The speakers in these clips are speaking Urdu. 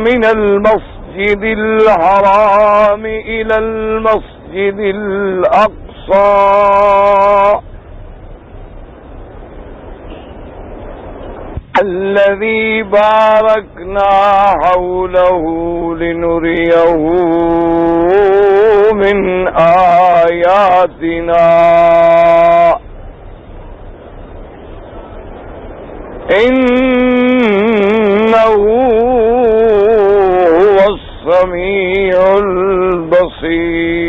من المسجد الحرام إلى المسجد الأقصى الذي باركنا حوله لنريه من آياتنا إنه هو السميع البصير.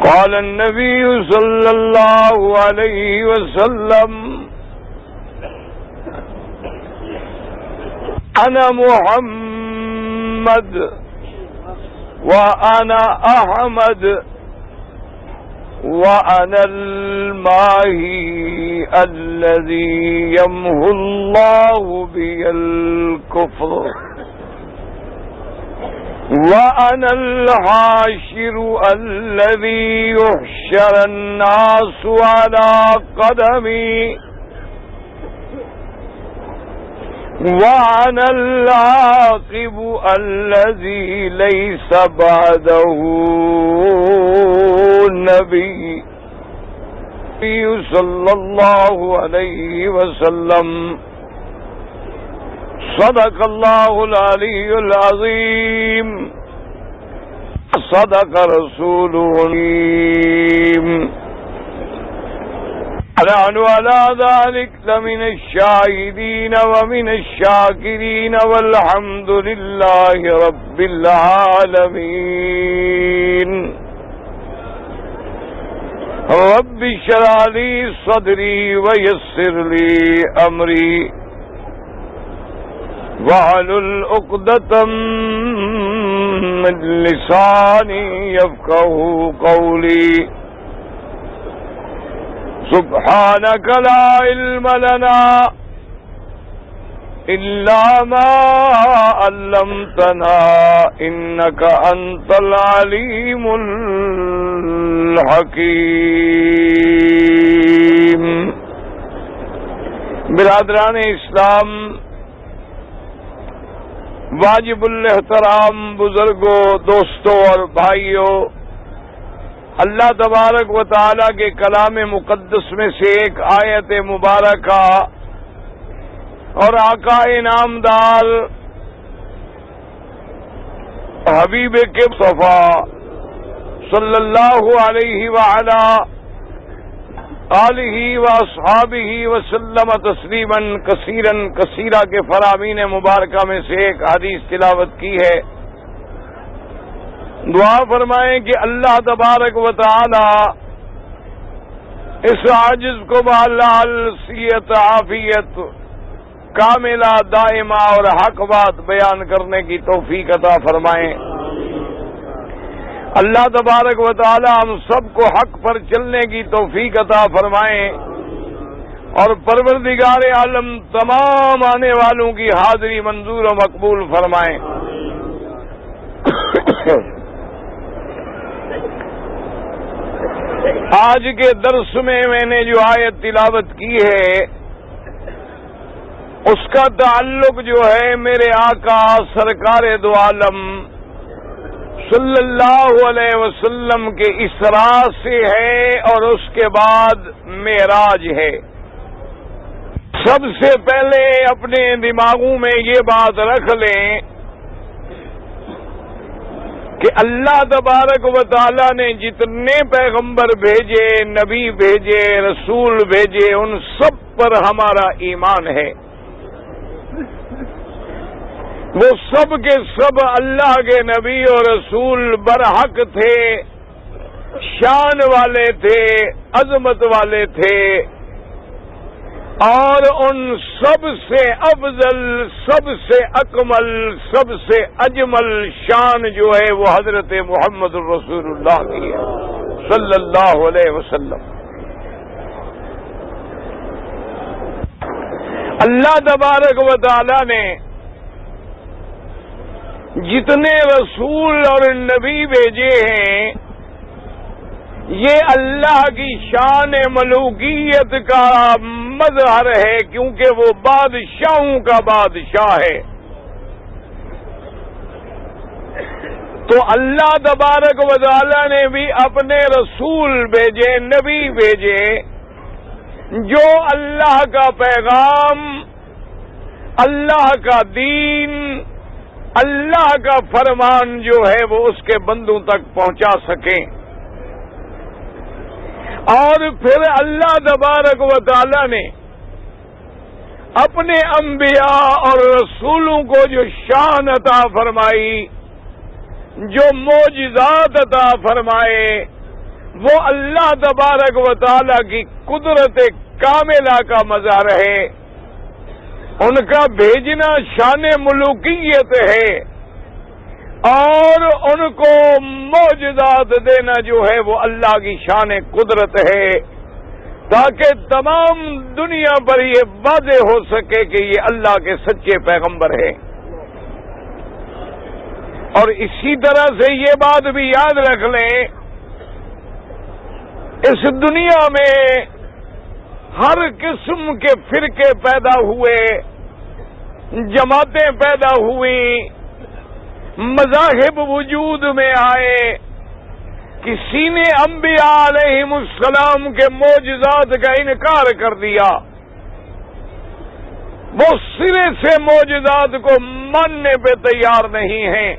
قال النبي صلى الله عليه وسلم أنا محمد وأنا أحمد وأنا الماهي الذي يمحو الله به الكفر وأنا الحاشر الذي يحشر الناس على قدمي وأنا العاقب الذي ليس بعده نبي صلى الله عليه وسلم. صدق الله العلي العظيم صدق رسوله الكريم ونحن على ذلك لمن الشاهدين ومن الشاكرين والحمد لله رب العالمين. رب اشرح لي صدري ويسر لي أمري واحلل عقدة من لساني يفقهوا قولي. سبحانك لا علم لنا إلا ما علمتنا إنك أنت العليم الحكيم. برادران اسلام، واجب الاحترام بزرگوں، دوستوں اور بھائیوں، اللہ تبارک و تعالی کے کلام مقدس میں سے ایک آیت مبارکہ اور آقا انعامدار حبیب کے مصطفیٰ صلی اللہ علیہ وعلا آلہ واصحابہ وسلم تسلیما کثیرا کثیرا کے فرامین مبارکہ میں سے ایک حدیث تلاوت کی ہے. دعا فرمائیں کہ اللہ تبارک و تعالی اس عاجز کو بحلال صحت عافیت کاملہ دائمہ اور حق بات بیان کرنے کی توفیق عطا فرمائیں. اللہ تبارک و تعالی ہم سب کو حق پر چلنے کی توفیق عطا فرمائیں اور پروردگار عالم تمام آنے والوں کی حاضری منظور و مقبول فرمائیں. آج کے درس میں نے جو آیت تلاوت کی ہے اس کا تعلق جو ہے میرے آقا سرکار دو عالم صلی اللہ علیہ وسلم کے اسراء سے ہے اور اس کے بعد معراج ہے. سب سے پہلے اپنے دماغوں میں یہ بات رکھ لیں کہ اللہ تبارک و تعالی نے جتنے پیغمبر بھیجے، نبی بھیجے، رسول بھیجے، ان سب پر ہمارا ایمان ہے. وہ سب کے سب اللہ کے نبی اور رسول برحق تھے، شان والے تھے، عظمت والے تھے، اور ان سب سے افضل، سب سے اکمل، سب سے اجمل شان جو ہے وہ حضرت محمد الرسول اللہ کی ہے صلی اللہ علیہ وسلم. اللہ تبارک و تعالی نے جتنے رسول اور نبی بھیجے ہیں یہ اللہ کی شان ملوکیت کا مظہر ہے، کیونکہ وہ بادشاہوں کا بادشاہ ہے۔ تو اللہ تبارک و تعالی نے بھی اپنے رسول بھیجے، نبی بھیجے، جو اللہ کا پیغام، اللہ کا دین، اللہ کا فرمان جو ہے وہ اس کے بندوں تک پہنچا سکیں۔ اور پھر اللہ تبارک و تعالی نے اپنے انبیاء اور رسولوں کو جو شان عطا فرمائی، جو معجزات عطا فرمائے، وہ اللہ تبارک و تعالی کی قدرت کاملہ کا مظہر ہے۔ ان کا بھیجنا شان ملوکیت ہے، اور ان کو معجزات دینا جو ہے وہ اللہ کی شان قدرت ہے، تاکہ تمام دنیا پر یہ واضح ہو سکے کہ یہ اللہ کے سچے پیغمبر ہیں۔ اور اسی طرح سے یہ بات بھی یاد رکھ لیں، اس دنیا میں ہر قسم کے فرقے پیدا ہوئے، جماعتیں پیدا ہوئیں، مذاہب وجود میں آئے، کسی نے انبیاء علیہم السلام کے معجزات کا انکار کر دیا، وہ سرے سے معجزات کو ماننے پہ تیار نہیں ہیں۔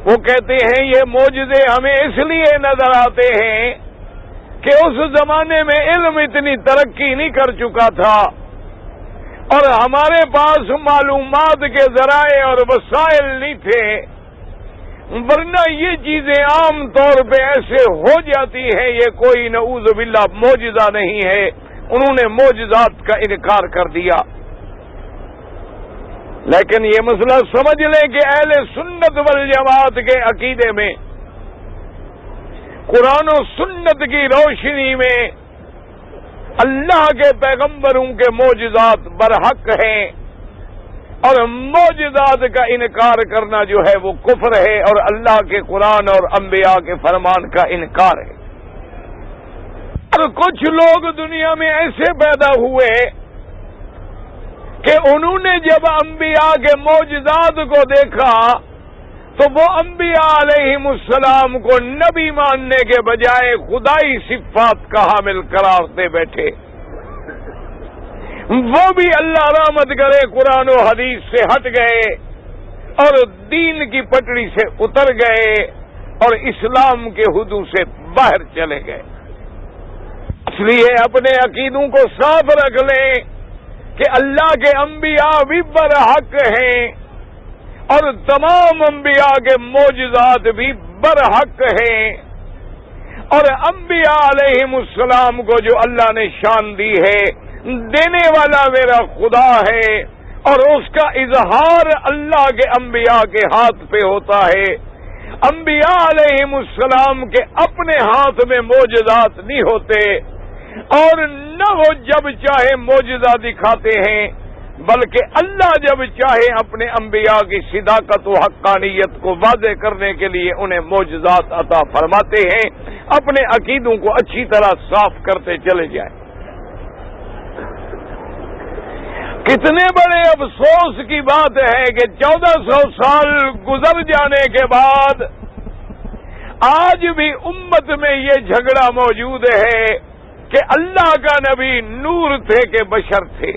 وہ کہتے ہیں یہ معجزے ہمیں اس لیے نظر آتے ہیں کہ اس زمانے میں علم اتنی ترقی نہیں کر چکا تھا، اور ہمارے پاس معلومات کے ذرائع اور وسائل نہیں تھے، ورنہ یہ چیزیں عام طور پہ ایسے ہو جاتی ہیں، یہ کوئی نعوذ باللہ معجزہ نہیں ہے۔ انہوں نے معجزات کا انکار کر دیا۔ لیکن یہ مسئلہ سمجھ لیں کہ اہل سنت والجماعت کے عقیدے میں قرآن و سنت کی روشنی میں اللہ کے پیغمبروں کے معجزات برحق ہیں، اور معجزات کا انکار کرنا جو ہے وہ کفر ہے، اور اللہ کے قرآن اور انبیاء کے فرمان کا انکار ہے۔ اور کچھ لوگ دنیا میں ایسے پیدا ہوئے کہ انہوں نے جب انبیاء کے معجزات کو دیکھا تو وہ انبیاء علیہم السلام کو نبی ماننے کے بجائے خدائی صفات کا حامل قرار دے بیٹھے۔ وہ بھی اللہ رحمت کرے قرآن و حدیث سے ہٹ گئے اور دین کی پٹڑی سے اتر گئے اور اسلام کے حدود سے باہر چلے گئے۔ اس لیے اپنے عقیدوں کو صاف رکھ لیں کہ اللہ کے انبیاء بھی برحق ہیں، اور تمام انبیاء کے معجزات بھی برحق ہیں، اور انبیاء علیہم السلام کو جو اللہ نے شان دی ہے، دینے والا میرا خدا ہے، اور اس کا اظہار اللہ کے انبیاء کے ہاتھ پہ ہوتا ہے۔ انبیاء علیہم السلام کے اپنے ہاتھ میں معجزات نہیں ہوتے، اور نہ وہ جب چاہے معجزہ دکھاتے ہیں، بلکہ اللہ جب چاہے اپنے انبیاء کی صداقت و حقانیت کو واضح کرنے کے لیے انہیں معجزات عطا فرماتے ہیں۔ اپنے عقیدوں کو اچھی طرح صاف کرتے چلے جائیں۔ کتنے بڑے افسوس کی بات ہے کہ 1400 سال گزر جانے کے بعد آج بھی امت میں یہ جھگڑا موجود ہے کہ اللہ کا نبی نور تھے کہ بشر تھے۔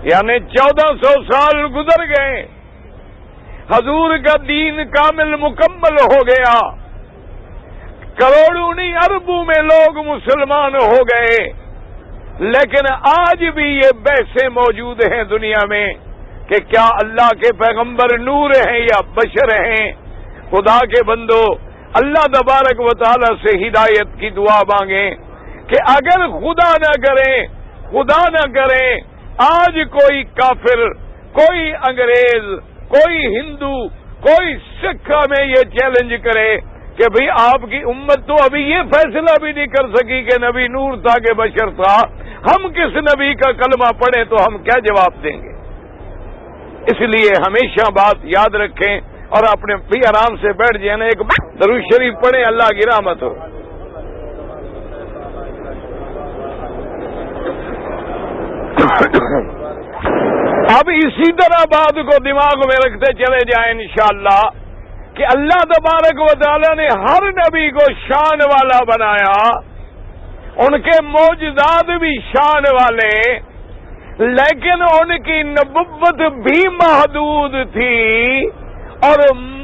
یعنی 1400 سال گزر گئے، حضور کا دین کامل مکمل ہو گیا، کروڑوں نہیں اربوں میں لوگ مسلمان ہو گئے، لیکن آج بھی یہ بحثیں موجود ہیں دنیا میں کہ کیا اللہ کے پیغمبر نور ہیں یا بشر ہیں۔ خدا کے بندو، اللہ تبارک و تعالی سے ہدایت کی دعا مانگیں کہ اگر خدا نہ کرے آج کوئی کافر، کوئی انگریز، کوئی ہندو، کوئی سکھ ہمیں یہ چیلنج کرے کہ بھئی آپ کی امت تو ابھی یہ فیصلہ بھی نہیں کر سکی کہ نبی نور تھا کہ بشر تھا، ہم کس نبی کا کلمہ پڑھیں تو ہم کیا جواب دیں گے؟ اس لیے ہمیشہ بات یاد رکھیں اور اپنے بھی آرام سے بیٹھ جائیں، ایک درود شریف پڑھیں، اللہ کی رحمت ہو۔ اب اسی طرح بات کو دماغ میں رکھتے چلے جائیں انشاءاللہ کہ اللہ تبارک و تعالی نے ہر نبی کو شان والا بنایا، ان کے معجزات بھی شان والے، لیکن ان کی نبوت بھی محدود تھی اور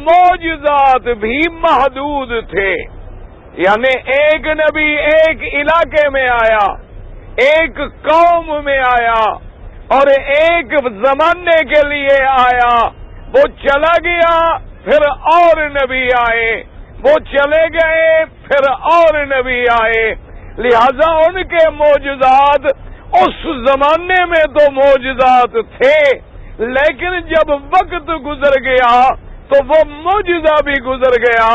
معجزات بھی محدود تھے۔ یعنی ایک نبی ایک علاقے میں آیا، ایک قوم میں آیا اور ایک زمانے کے لیے آیا، وہ چلا گیا، پھر اور نبی آئے، وہ چلے گئے، پھر اور نبی آئے۔ لہذا ان کے معجزات اس زمانے میں تو معجزات تھے، لیکن جب وقت گزر گیا تو وہ معجزہ بھی گزر گیا۔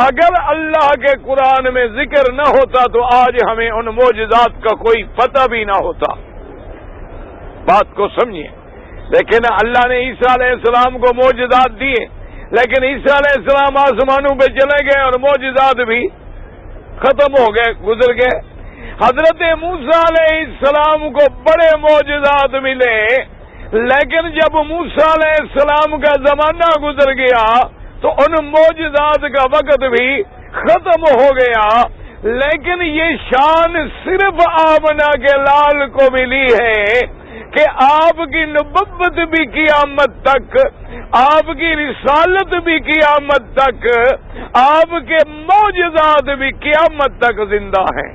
اگر اللہ کے قرآن میں ذکر نہ ہوتا تو آج ہمیں ان معجزات کا کوئی پتہ بھی نہ ہوتا۔ بات کو سمجھیے۔ لیکن اللہ نے عیسیٰ علیہ السلام کو معجزات دیے، لیکن عیسیٰ علیہ السلام آسمانوں پہ چلے گئے اور معجزات بھی ختم ہو گئے، گزر گئے۔ حضرت موسیٰ علیہ السلام کو بڑے معجزات ملے، لیکن جب موسیٰ علیہ السلام کا زمانہ گزر گیا تو ان معجزات کا وقت بھی ختم ہو گیا۔ لیکن یہ شان صرف آمنہ کے لال کو ملی ہے کہ آپ کی نبوت بھی قیامت تک، آپ کی رسالت بھی قیامت تک، آپ کے معجزات بھی قیامت تک زندہ ہیں۔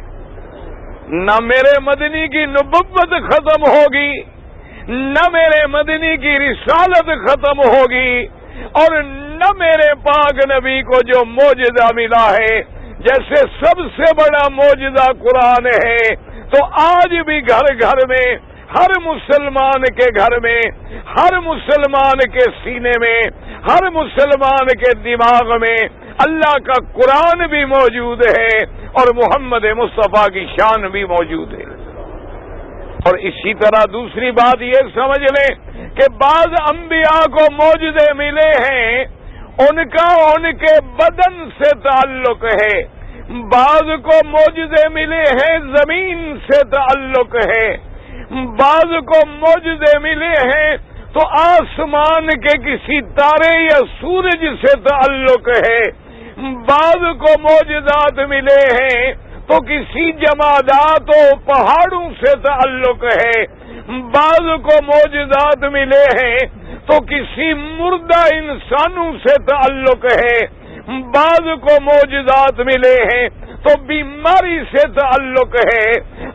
نہ میرے مدنی کی نبوت ختم ہوگی، نہ میرے مدنی کی رسالت ختم ہوگی، اور نہ میرے پاک نبی کو جو معجزہ ملا ہے، جیسے سب سے بڑا معجزہ قرآن ہے، تو آج بھی گھر گھر میں، ہر مسلمان کے گھر میں، ہر مسلمان کے سینے میں، ہر مسلمان کے دماغ میں اللہ کا قرآن بھی موجود ہے اور محمد مصطفیٰ کی شان بھی موجود ہے۔ اور اسی طرح دوسری بات یہ سمجھ لیں کہ بعض انبیاء کو معجزے ملے ہیں، ان کا ان کے بدن سے تعلق ہے، بعض کو معجزے ملے ہیں زمین سے تعلق ہے، بعض کو معجزے ملے ہیں تو آسمان کے کسی تارے یا سورج سے تعلق ہے، بعض کو معجزات ملے ہیں تو کسی جمادات و پہاڑوں سے تعلق ہے، بعض کو معجزات ملے ہیں تو کسی مردہ انسانوں سے تعلق ہے، بعض کو معجزات ملے ہیں تو بیماری سے تعلق ہے۔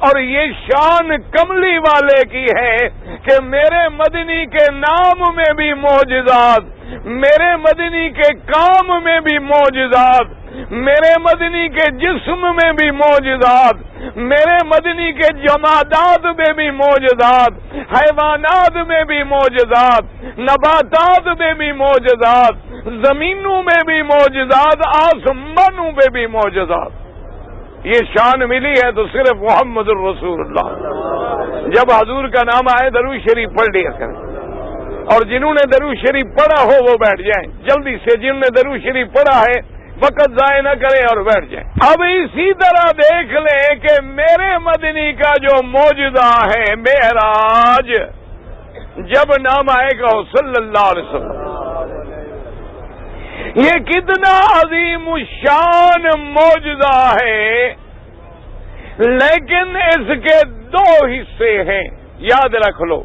اور یہ شان کملی والے کی ہے کہ میرے مدنی کے نام میں بھی معجزات، میرے مدنی کے کام میں بھی معجزات، میرے مدنی کے جسم میں بھی معجزات، میرے مدنی کے جمادات میں بھی معجزات، حیوانات میں بھی معجزات، نباتات میں بھی معجزات، زمینوں میں بھی معجزات، آسمانوں میں بھی معجزات۔ یہ شان ملی ہے تو صرف محمد الرسول اللہ۔ جب حضور کا نام آئے درود شریف پڑھ لیا کریں، اور جنہوں نے درود شریف پڑھا ہو وہ بیٹھ جائیں جلدی سے، جنہوں نے درود شریف پڑھا ہے وقت ضائع نہ کریں اور بیٹھ جائیں۔ اب اسی طرح دیکھ لیں کہ میرے مدنی کا جو معجزہ ہے معراج، جب نام آئے گا صلی اللہ علیہ وسلم، یہ کتنا عظیم الشان معجزہ ہے، لیکن اس کے دو حصے ہیں، یاد رکھ لو۔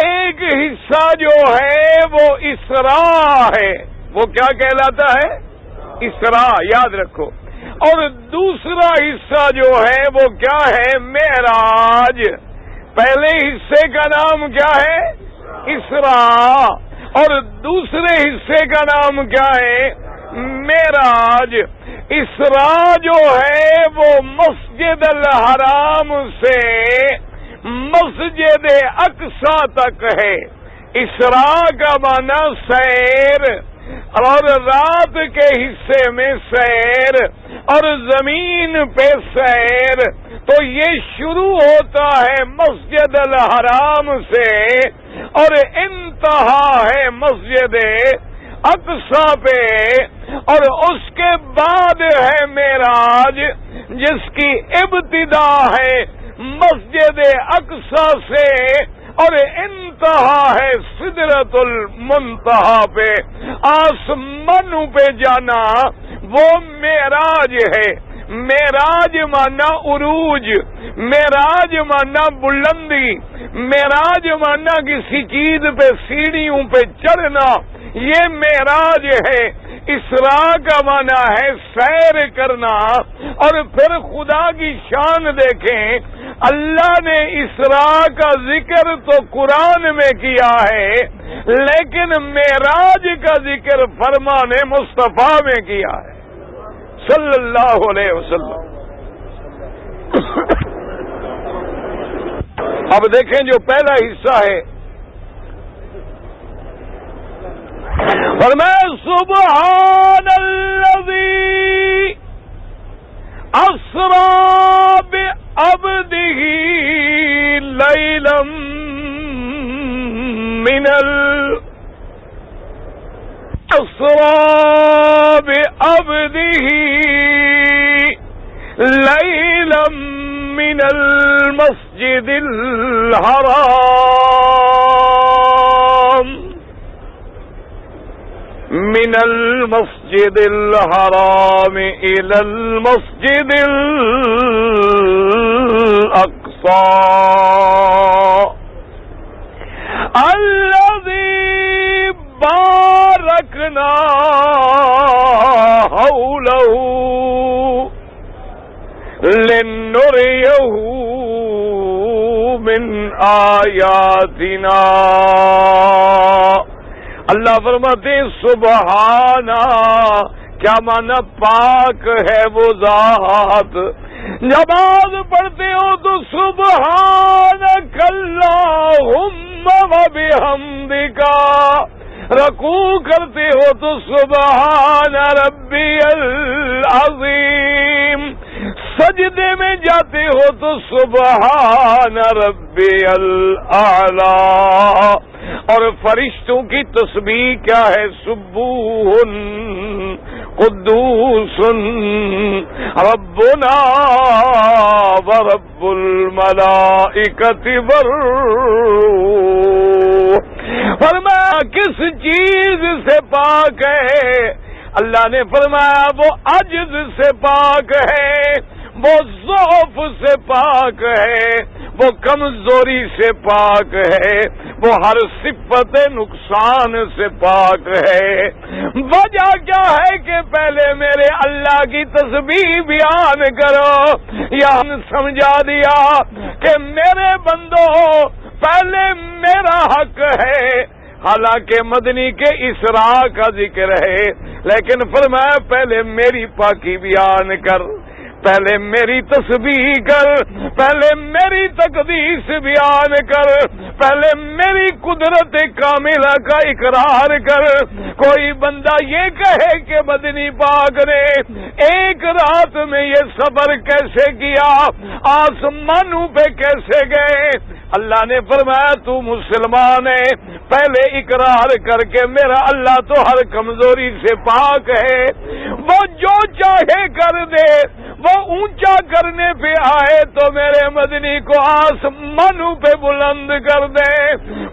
ایک حصہ جو ہے وہ اسراء ہے، وہ کیا کہلاتا ہے؟ اسراء، یاد رکھو۔ اور دوسرا حصہ جو ہے وہ کیا ہے؟ معراج۔ پہلے حصے کا نام کیا ہے؟ اسراء، اور دوسرے حصے کا نام کیا ہے؟ معراج۔ اسراء جو ہے وہ مسجد الحرام سے مسجد اقصی تک ہے۔ اسراء کا معنی سیر، اور رات کے حصے میں سیر، اور زمین پہ سیر۔ تو یہ شروع ہوتا ہے مسجد الحرام سے اور انتہا ہے مسجد اقصی پہ، اور اس کے بعد ہے معراج، جس کی ابتدا ہے مسجد اقصی سے اور انتہا ہے سدرۃ المنتہا پہ، آسمانوں پہ جانا، وہ معراج ہے۔ معراج مانا عروج، معراج مانا بلندی، معراج مانا کسی چیز پہ سیڑھیوں پہ چڑھنا، یہ معراج ہے۔ اسراء کا مانا ہے سیر کرنا۔ اور پھر خدا کی شان دیکھیں، اللہ نے اسراء کا ذکر تو قرآن میں کیا ہے، لیکن معراج کا ذکر فرمان مصطفیٰ میں کیا ہے صلی اللہ علیہ وسلم۔ اب دیکھیں جو پہلا حصہ ہے، فرمایا سبحان الذی اسری بعبدہ لیلا من اسری بعبدہ لیلا من المسجد الحرام من المسجد الحرام إلى المسجد الأقصى الذي باركنا حوله لنريه من آياتنا۔ اللہ فرماتے ہیں سبحانہ، کیا مانا پاک ہے وہ ذات۔ نماز پڑھتے ہو تو سبحانک اللہم وبحمدک، رکوع کرتے ہو تو سبحان ربی العظیم، سجدے میں جاتے ہو تو سبحان ربی الاعلی۔ اور فرشتوں کی تسبیح کیا ہے؟ سبوح قدوس ربنا ورب الملائکۃ والروح۔ فرمایا کس چیز سے پاک ہے؟ اللہ نے فرمایا وہ عجز سے پاک ہے، وہ ضعف سے پاک ہے، وہ کمزوری سے پاک ہے، وہ ہر صفت نقصان سے پاک ہے۔ وجہ کیا ہے کہ پہلے میرے اللہ کی تسبیح بیان کرو۔ یہاں سمجھا دیا کہ میرے بندو پہلے میرا حق ہے، حالانکہ مدنی کے اسراء کا ذکر ہے، لیکن فرمایا پہلے میری پاکی بیان کر، پہلے میری تسبیح کر، پہلے میری تقدیس بیان کر، پہلے میری قدرت کاملہ کا اقرار کر۔ کوئی بندہ یہ کہے کہ مدنی پاک نے ایک رات میں یہ صبر کیسے کیا، آسمانوں پہ کیسے گئے؟ اللہ نے فرمایا تو مسلمان ہے، پہلے اقرار کر کے میرا اللہ تو ہر کمزوری سے پاک ہے، وہ جو چاہے کر دے، وہ اونچا کرنے پہ آئے تو میرے مدنی کو آسمانوں پہ بلند کر دے،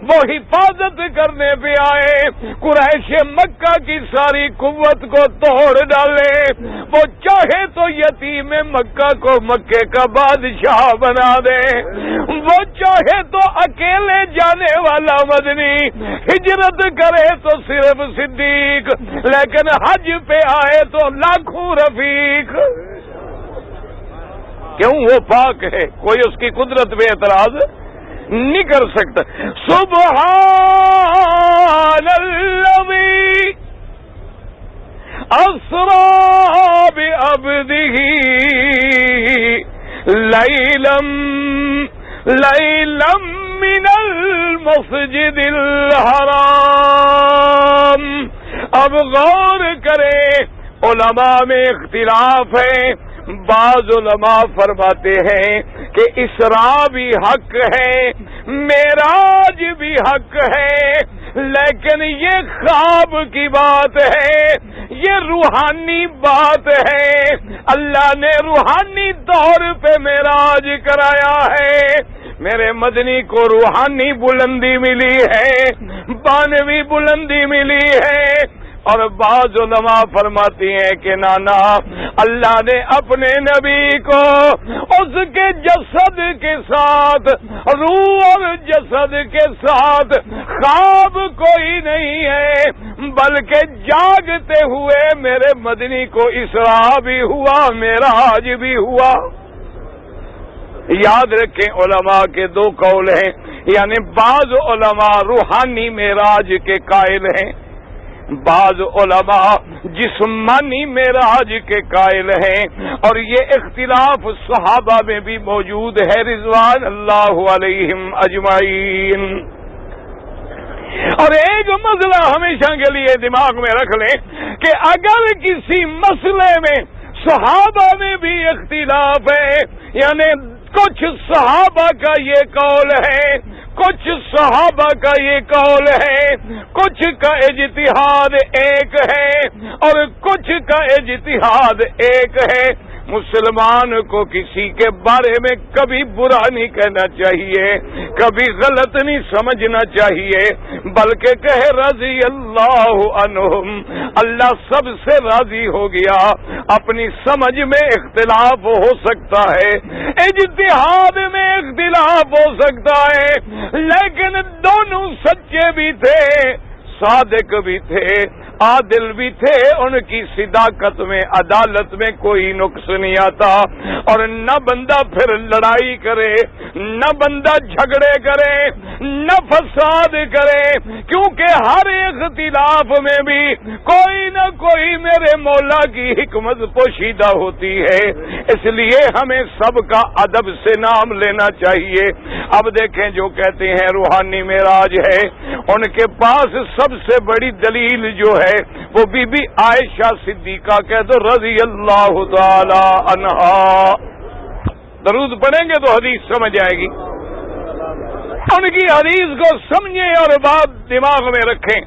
وہ حفاظت کرنے پہ آئے قریش مکہ کی ساری قوت کو توڑ ڈالے، وہ چاہے تو یتیم مکہ کو مکے کا بادشاہ بنا دے، وہ چاہے تو اکیلے جانے والا مدنی ہجرت کرے تو صرف صدیق، لیکن حج پہ آئے تو لاکھوں رفیق۔ کیوں؟ وہ پاک ہے، کوئی اس کی قدرت پہ اعتراض نہیں کر سکتا۔ سبحان الذی اسری بعبدہ لیلا من المسجد الحرام۔ اب غور کرے، علماء میں اختلاف ہے، بعض علماء فرماتے ہیں کہ اسراء بھی حق ہے، معراج بھی حق ہے، لیکن یہ خواب کی بات ہے، یہ روحانی بات ہے۔ اللہ نے روحانی طور پہ معراج کرایا ہے۔ میرے مدنی کو روحانی بلندی ملی ہے، معنوی بلندی ملی ہے۔ اور بعض علماء فرماتی ہیں کہ نانا، اللہ نے اپنے نبی کو اس کے جسد کے ساتھ، روح اور جسد کے ساتھ خواب کوئی نہیں ہے، بلکہ جاگتے ہوئے میرے مدنی کو اسراء بھی ہوا، معراج بھی ہوا۔ یاد رکھیں علماء کے دو قول ہیں، یعنی بعض علماء روحانی معراج کے قائل ہیں، بعض علماء جسمانی معراج کے قائل ہیں، اور یہ اختلاف صحابہ میں بھی موجود ہے رضوان اللہ علیہم اجمعین۔ اور ایک مسئلہ ہمیشہ کے لیے دماغ میں رکھ لیں کہ اگر کسی مسئلے میں صحابہ میں بھی اختلاف ہے، یعنی کچھ صحابہ کا یہ قول ہے، کچھ صحابہ کا یہ قول ہے، کچھ کا اجتہاد ایک ہے اور کچھ کا اجتہاد ایک ہے، مسلمان کو کسی کے بارے میں کبھی برا نہیں کہنا چاہیے، کبھی غلط نہیں سمجھنا چاہیے، بلکہ کہے رضی اللہ عنہم، اللہ سب سے راضی ہو گیا۔ اپنی سمجھ میں اختلاف ہو سکتا ہے، اجتہاد میں اختلاف ہو سکتا ہے، لیکن دونوں سچے بھی تھے، صادق بھی تھے، عادل بھی تھے، ان کی صداقت میں، عدالت میں کوئی نقص نہیں آتا۔ اور نہ بندہ پھر لڑائی کرے، نہ بندہ جھگڑے کرے، نہ فساد کرے، کیونکہ ہر اختلاف میں بھی کوئی نہ کوئی میرے مولا کی حکمت پوشیدہ ہوتی ہے، اس لیے ہمیں سب کا ادب سے نام لینا چاہیے۔ اب دیکھیں جو کہتے ہیں روحانی معراج ہے، ان کے پاس سب سے بڑی دلیل جو ہے وہ بی بی عائشہ صدیقہ کہہ دو رضی اللہ تعالی عنہا۔ درود پڑھیں گے تو حدیث سمجھ آئے گی، ان کی حدیث کو سمجھیں اور بات دماغ میں رکھیں۔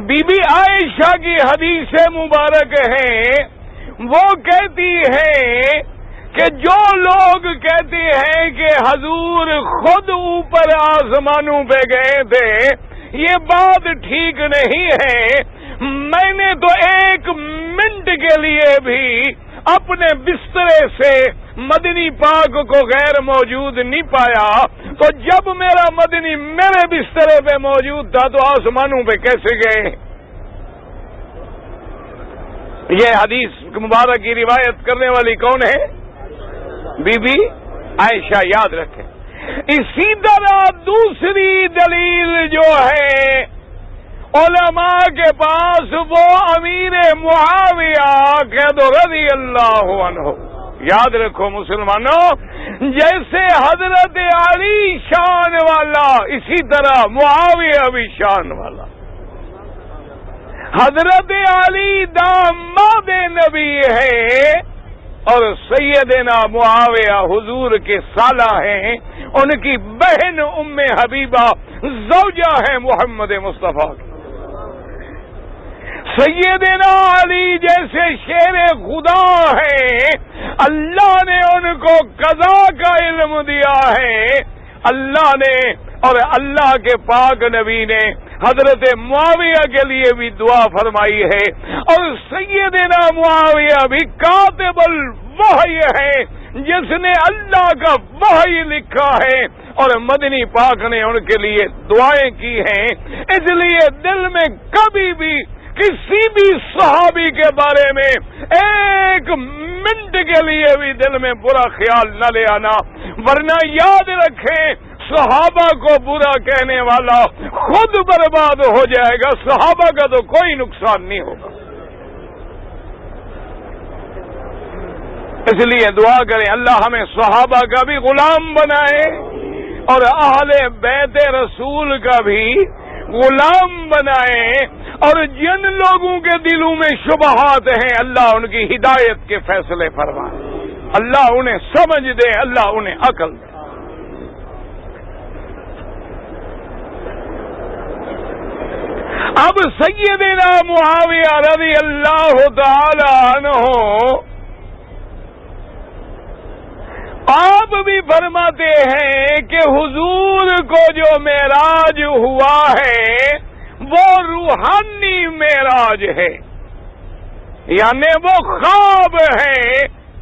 بی بی عائشہ کی حدیث مبارک ہے، وہ کہتی ہے کہ جو لوگ کہتے ہیں کہ حضور خود اوپر آسمانوں پہ گئے تھے، یہ بات ٹھیک نہیں ہے۔ میں نے تو ایک منٹ کے لیے بھی اپنے بسترے سے مدنی پاک کو غیر موجود نہیں پایا، تو جب میرا مدنی میرے بسترے پہ موجود تھا تو آسمانوں پہ کیسے گئے؟ یہ حدیث مبارک کی روایت کرنے والی کون ہے؟ بی بی عائشہ، یاد رکھیں۔ اسی طرح دوسری دلیل جو ہے علماء کے پاس، وہ امیر معاویہ کہہ دو رضی اللہ عنہ۔ یاد رکھو مسلمانوں، جیسے حضرت علی شان والا، اسی طرح معاویہ بھی شان والا۔ حضرت علی داماد نبی ہے اور سیدنا معاویہ حضور کے سالہ ہیں، ان کی بہن ام حبیبہ زوجہ ہے محمد مصطفیٰ کی۔ سیدنا علی جیسے شیر خدا ہیں، اللہ نے ان کو قضا کا علم دیا ہے، اللہ نے اور اللہ کے پاک نبی نے حضرت معاویہ کے لیے بھی دعا فرمائی ہے، اور سیدنا معاویہ بھی کاتب الوحی ہے، جس نے اللہ کا وحی لکھا ہے، اور مدنی پاک نے ان کے لیے دعائیں کی ہیں۔ اس لیے دل میں کبھی بھی کسی بھی صحابی کے بارے میں ایک منٹ کے لیے بھی دل میں برا خیال نہ لے آنا، ورنہ یاد رکھیں صحابہ کو برا کہنے والا خود برباد ہو جائے گا، صحابہ کا تو کوئی نقصان نہیں ہوگا۔ اس لیے دعا کریں اللہ ہمیں صحابہ کا بھی غلام بنائے اور اہل بیت رسول کا بھی غلام بنائے، اور جن لوگوں کے دلوں میں شبہات ہیں اللہ ان کی ہدایت کے فیصلے فرمائے، اللہ انہیں سمجھ دے، اللہ انہیں عقل دے۔ اب سیدنا معاویہ رضی اللہ تعالی عنہ آپ بھی فرماتے ہیں کہ حضور کو جو معراج ہوا ہے وہ روحانی معراج ہے، یعنی وہ خواب ہے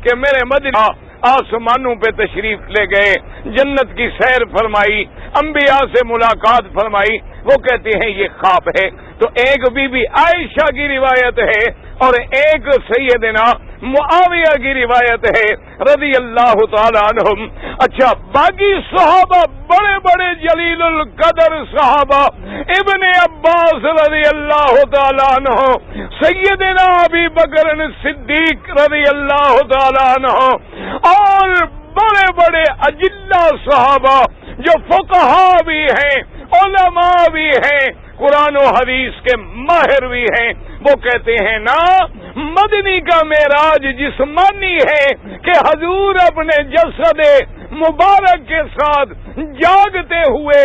کہ میرے مدینہ آسمانوں پہ تشریف لے گئے، جنت کی سیر فرمائی، انبیاء سے ملاقات فرمائی، وہ کہتے ہیں یہ خواب ہے۔ تو ایک بی بی عائشہ کی روایت ہے اور ایک سیدنا معاویہ کی روایت ہے رضی اللہ تعالی عنہم۔ اچھا، باقی صحابہ بڑے بڑے جلیل القدر صحابہ، ابن عباس رضی اللہ تعالی عنہ، سیدنا ابی بکر صدیق رضی اللہ تعالی عنہ، اور بڑے بڑے اجلہ صحابہ جو فقہا بھی ہیں، علماء بھی ہیں، قرآن و حدیث کے ماہر بھی ہیں، وہ کہتے ہیں نا مدنی کا معراج جسمانی ہے کہ حضور اپنے جسد مبارک کے ساتھ جاگتے ہوئے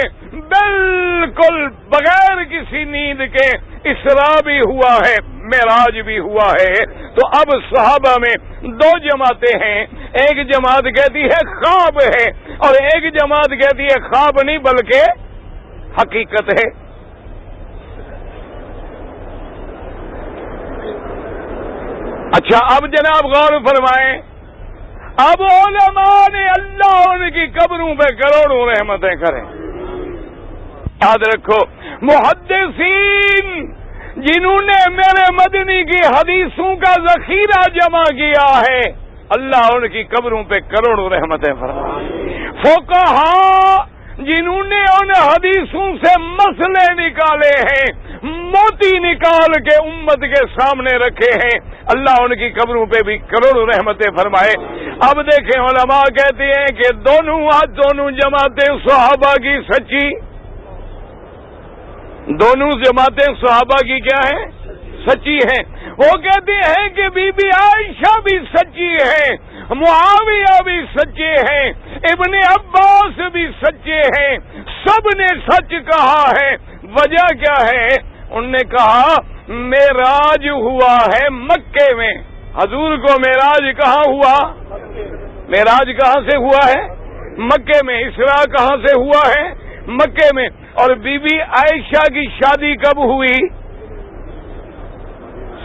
بالکل بغیر کسی نیند کے اسراء بھی ہوا ہے، معراج بھی ہوا ہے۔ تو اب صحابہ میں دو جماعتیں ہیں، ایک جماعت کہتی ہے خواب ہے اور ایک جماعت کہتی ہے خواب نہیں بلکہ حقیقت ہے۔ اچھا، اب جناب غور فرمائیں، اب علماء نے اللہ ان کی قبروں پہ کروڑوں رحمتیں کریں۔ یاد رکھو، محدثین جنہوں نے میرے مدنی کی حدیثوں کا ذخیرہ جمع کیا ہے، اللہ ان کی قبروں پہ کروڑوں رحمتیں فرمائے۔ فقہا جنہوں نے ان حدیثوں سے مسئلے نکالے ہیں، موتی نکال کے امت کے سامنے رکھے ہیں، اللہ ان کی قبروں پہ بھی کروڑوں رحمتیں فرمائے۔ اب دیکھیں، علماء کہتے ہیں کہ دونوں جماعتیں صحابہ کی سچی، دونوں جماعتیں صحابہ کی کیا ہیں؟ سچی ہیں۔ وہ کہتے ہیں کہ بی بی عائشہ بھی سچی ہے، معاویہ بھی سچے ہیں، ابن عباس بھی سچے ہیں، سب نے سچ کہا ہے۔ وجہ کیا ہے؟ انہوں نے کہا معراج ہوا ہے مکے میں۔ حضور کو معراج کہاں ہوا؟ معراج کہاں سے ہوا ہے؟ مکے میں۔ اسراء کہاں سے ہوا ہے؟ مکے میں۔ اور بی بی عائشہ کی شادی کب ہوئی؟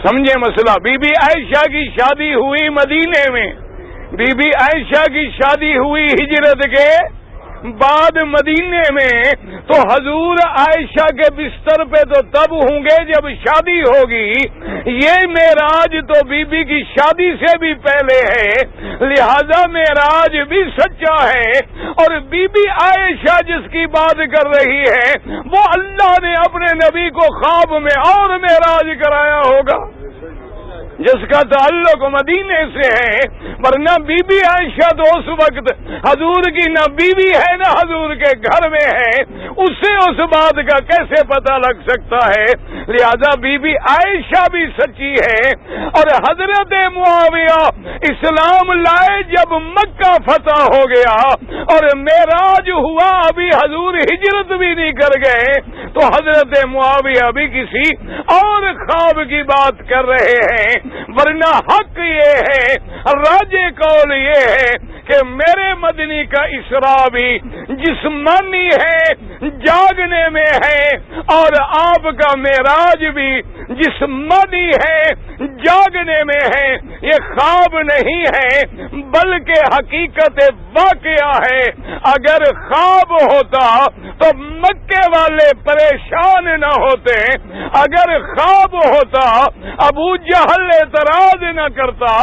سمجھے مسئلہ؟ بی بی عائشہ کی شادی ہوئی مدینے میں، بی بی عائشہ کی شادی ہوئی ہجرت کے بعد مدینے میں، تو حضور عائشہ کے بستر پہ تو تب ہوں گے جب شادی ہوگی۔ یہ معراج تو بی بی کی شادی سے بھی پہلے ہے، لہذا معراج بھی سچا ہے۔ اور بی بی عائشہ جس کی بات کر رہی ہے وہ اللہ نے اپنے نبی کو خواب میں اور معراج کرایا ہوگا، جس کا تعلق مدینے سے ہے، ورنہ بی بی عائشہ تو اس وقت حضور کی نہ بیوی ہے نہ حضور کے گھر میں ہے، اسے اس بات کا کیسے پتہ لگ سکتا ہے؟ لہذا بی بی عائشہ بھی سچی ہے۔ اور حضرت معاویہ اسلام لائے جب مکہ فتح ہو گیا اور معراج ہوا، ابھی حضور ہجرت بھی نہیں کر گئے، تو حضرت معاویہ بھی کسی اور خواب کی بات کر رہے ہیں، ورنہ حق یہ ہے، راجح قول یہ ہے کہ میرے مدنی کا اسراء بھی جسمانی ہے، جاگنے میں ہے، اور آپ کا معراج بھی جسمانی ہے، جاگنے میں ہے۔ یہ خواب نہیں ہے بلکہ حقیقت واقعہ ہے۔ اگر خواب ہوتا تو مکے والے پریشان نہ ہوتے، اگر خواب ہوتا ابو جہل اعتراض نہ کرتا،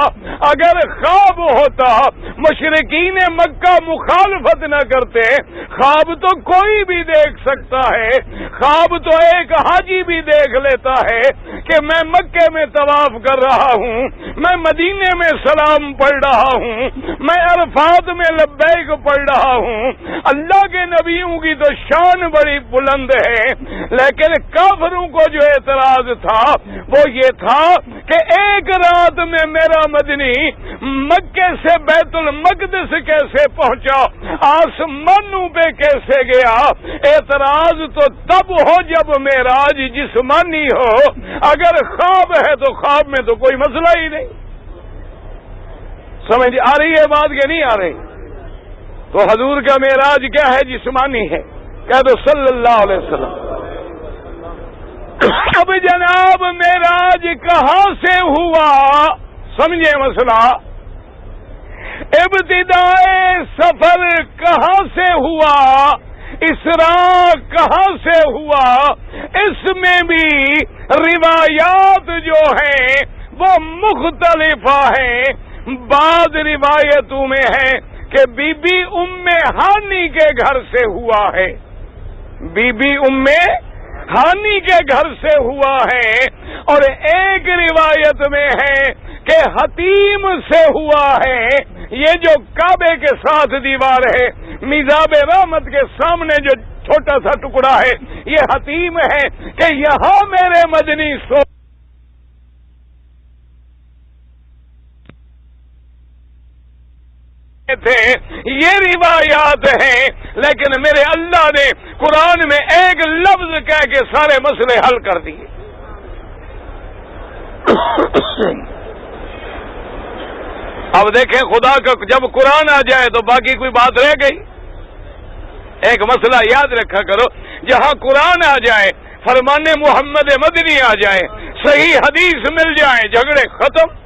اگر خواب ہوتا مشرکین مکہ مخالفت نہ کرتے۔ خواب تو کوئی بھی دیکھ سکتا ہے، خواب تو ایک حاجی بھی دیکھ لیتا ہے کہ میں مکے میں طواف کر رہا ہوں، میں مدینے میں سلام پڑھ رہا ہوں، میں عرفات میں لبیک پڑھ رہا ہوں۔ اللہ کے نبیوں کی تو شان بڑی بلند ہے، لیکن کافروں کو جو اعتراض تھا وہ یہ تھا کہ ایک رات میں میرا مدنی مکے سے بیت المقدس کیسے پہنچا، آسمانوں پہ کیسے گیا؟ اعتراض تو تب ہو جب معراج جسمانی ہو، اگر خواب ہے تو خواب میں تو کوئی مسئلہ ہی نہیں۔ سمجھ آ رہی ہے بات کہ نہیں آ رہی؟ تو حضور کا معراج کیا ہے؟ جسمانی ہے، کہہ دو صلی اللہ علیہ وسلم۔ اب جناب معراج کہاں سے ہوا؟ سمجھے مسئلہ؟ ابتدائے سفر کہاں سے ہوا؟ اسراء کہاں سے ہوا؟ اس میں بھی روایات جو ہیں وہ مختلف ہیں۔ بعض روایتوں میں ہے کہ بی بی ام ہانی کے گھر سے ہوا ہے، بی بی ام ہانی کے گھر سے ہوا ہے، اور ایک روایت میں ہے کہ حتیم سے ہوا ہے۔ یہ جو کعبے کے ساتھ دیوار ہے، میزاب رحمت کے سامنے جو چھوٹا سا ٹکڑا ہے، یہ حتیم ہے کہ یہاں میرے مدنی سو تھے۔ یہ روایات ہیں، لیکن میرے اللہ نے قرآن میں ایک لفظ کہہ کے سارے مسئلے حل کر دیے۔ اب دیکھیں خدا کا جب قرآن آ جائے تو باقی کوئی بات رہ گئی؟ ایک مسئلہ یاد رکھا کرو، جہاں قرآن آ جائے، فرمان محمد مدنی آ جائے، صحیح حدیث مل جائے، جھگڑے ختم۔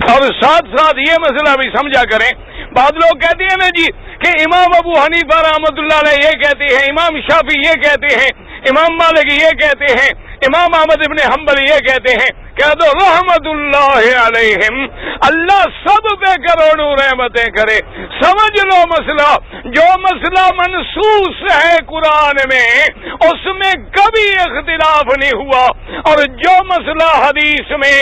اور ساتھ ساتھ یہ مسئلہ بھی سمجھا کریں، بعض لوگ کہتے ہیں نا جی کہ امام ابو حنیفہ رحمۃ اللہ علیہ یہ کہتے ہیں، امام شافعی یہ کہتے ہیں، امام مالک یہ کہتے ہیں، امام احمد ابن حنبل یہ کہتے ہیں۔ کہہ دو رحمت اللہ علیہم، اللہ سب پہ کروڑوں رحمتیں کرے۔ سمجھ لو مسئلہ، جو مسئلہ منصوص ہے قرآن میں اس میں کبھی اختلاف نہیں ہوا، اور جو مسئلہ حدیث میں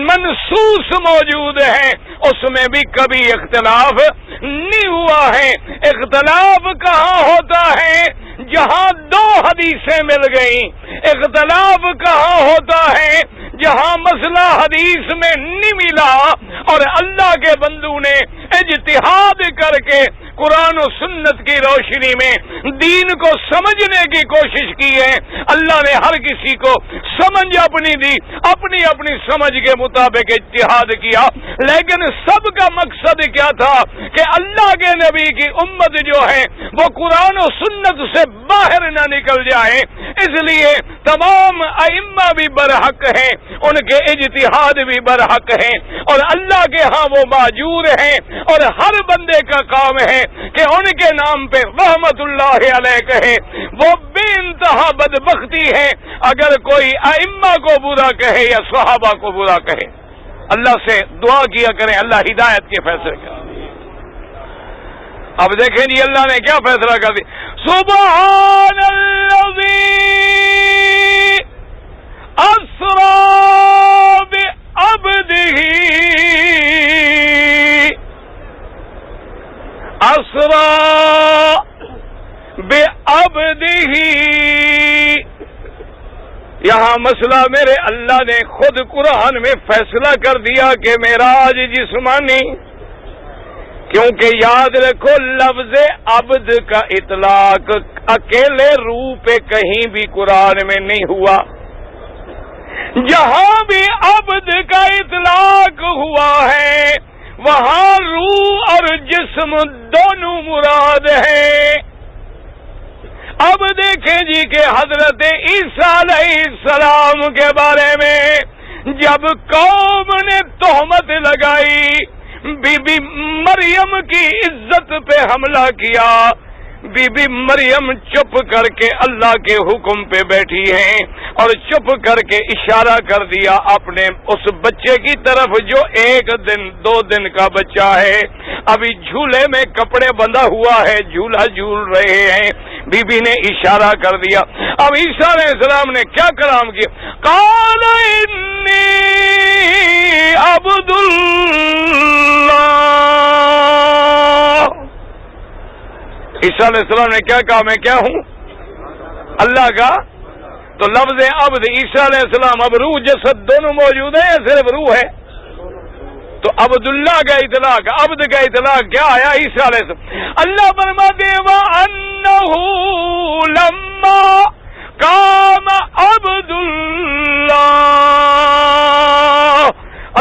منصوص موجود ہے اس میں بھی کبھی اختلاف نہیں ہوا ہے۔ اختلاف کہاں ہوتا ہے؟ جہاں دو حدیثیں مل گئیں۔ اختلاف کہاں ہوتا ہے؟ جہاں مسئلہ حدیث میں نہیں ملا اور اللہ کے بندوں نے اجتہاد کر کے قرآن و سنت کی روشنی میں دین کو سمجھنے کی کوشش کی ہے۔ اللہ نے ہر کسی کو سمجھ اپنی دی، اپنی اپنی سمجھ کے مطابق اجتہاد کیا، لیکن سب کا مقصد کیا تھا کہ اللہ کے نبی کی امت جو ہے وہ قرآن و سنت سے باہر نہ نکل جائے۔ اس لیے تمام ائمہ بھی برحق ہیں، ان کے اجتہاد بھی برحق ہیں، اور اللہ کے ہاں وہ معجور ہیں، اور ہر بندے کا کام ہے کہ ان کے نام پہ رحمت اللہ علیہ کہے۔ وہ بے انتہا بدبختی ہے اگر کوئی ائمہ کو برا کہے یا صحابہ کو برا کہے۔ اللہ سے دعا کیا کریں اللہ ہدایت کے فیصلے کریں۔ اب دیکھیں جی اللہ نے کیا فیصلہ کر دیا۔ سبحان الذی اسری بعبدہ، اسری بعبدہ۔ یہاں مسئلہ میرے اللہ نے خود قرآن میں فیصلہ کر دیا کہ معراج جسمانی، کیونکہ یاد رکھو لفظ عبد کا اطلاق اکیلے روح پہ کہیں بھی قرآن میں نہیں ہوا۔ جہاں بھی عبد کا اطلاق ہوا ہے وہاں روح اور جسم دونوں مراد ہیں۔ اب دیکھیں جی کہ حضرت عیسیٰ علیہ السلام کے بارے میں جب قوم نے تہمت لگائی، بی بی مریم کی عزت پہ حملہ کیا، بی بی مریم چپ کر کے اللہ کے حکم پہ بیٹھی ہیں اور چپ کر کے اشارہ کر دیا اپنے اس بچے کی طرف جو 1 دن 2 دن کا بچہ ہے، ابھی جھولے میں کپڑے بندھا ہوا ہے، جھولا جھول رہے ہیں، بی بی نے اشارہ کر دیا۔ اب عیسیٰ علیہ السلام نے کیا کلام کیا؟ قال انی عبد اللہ۔ عیسیٰ علیہ السلام نے کیا کہا؟ میں کیا ہوں؟ اللہ کا۔ تو لفظ عبد، عیسیٰ علیہ السلام اب روح جسد دونوں موجود ہیں یا صرف روح ہے؟ تو عبداللہ کا اطلاق، عبد کا اطلاق کیا آیا؟ عیسیٰ علیہ السلام۔ اللہ فرماتے وَأَنَّهُ لَمَّا قَامَ عَبْدُ اللَّهِ،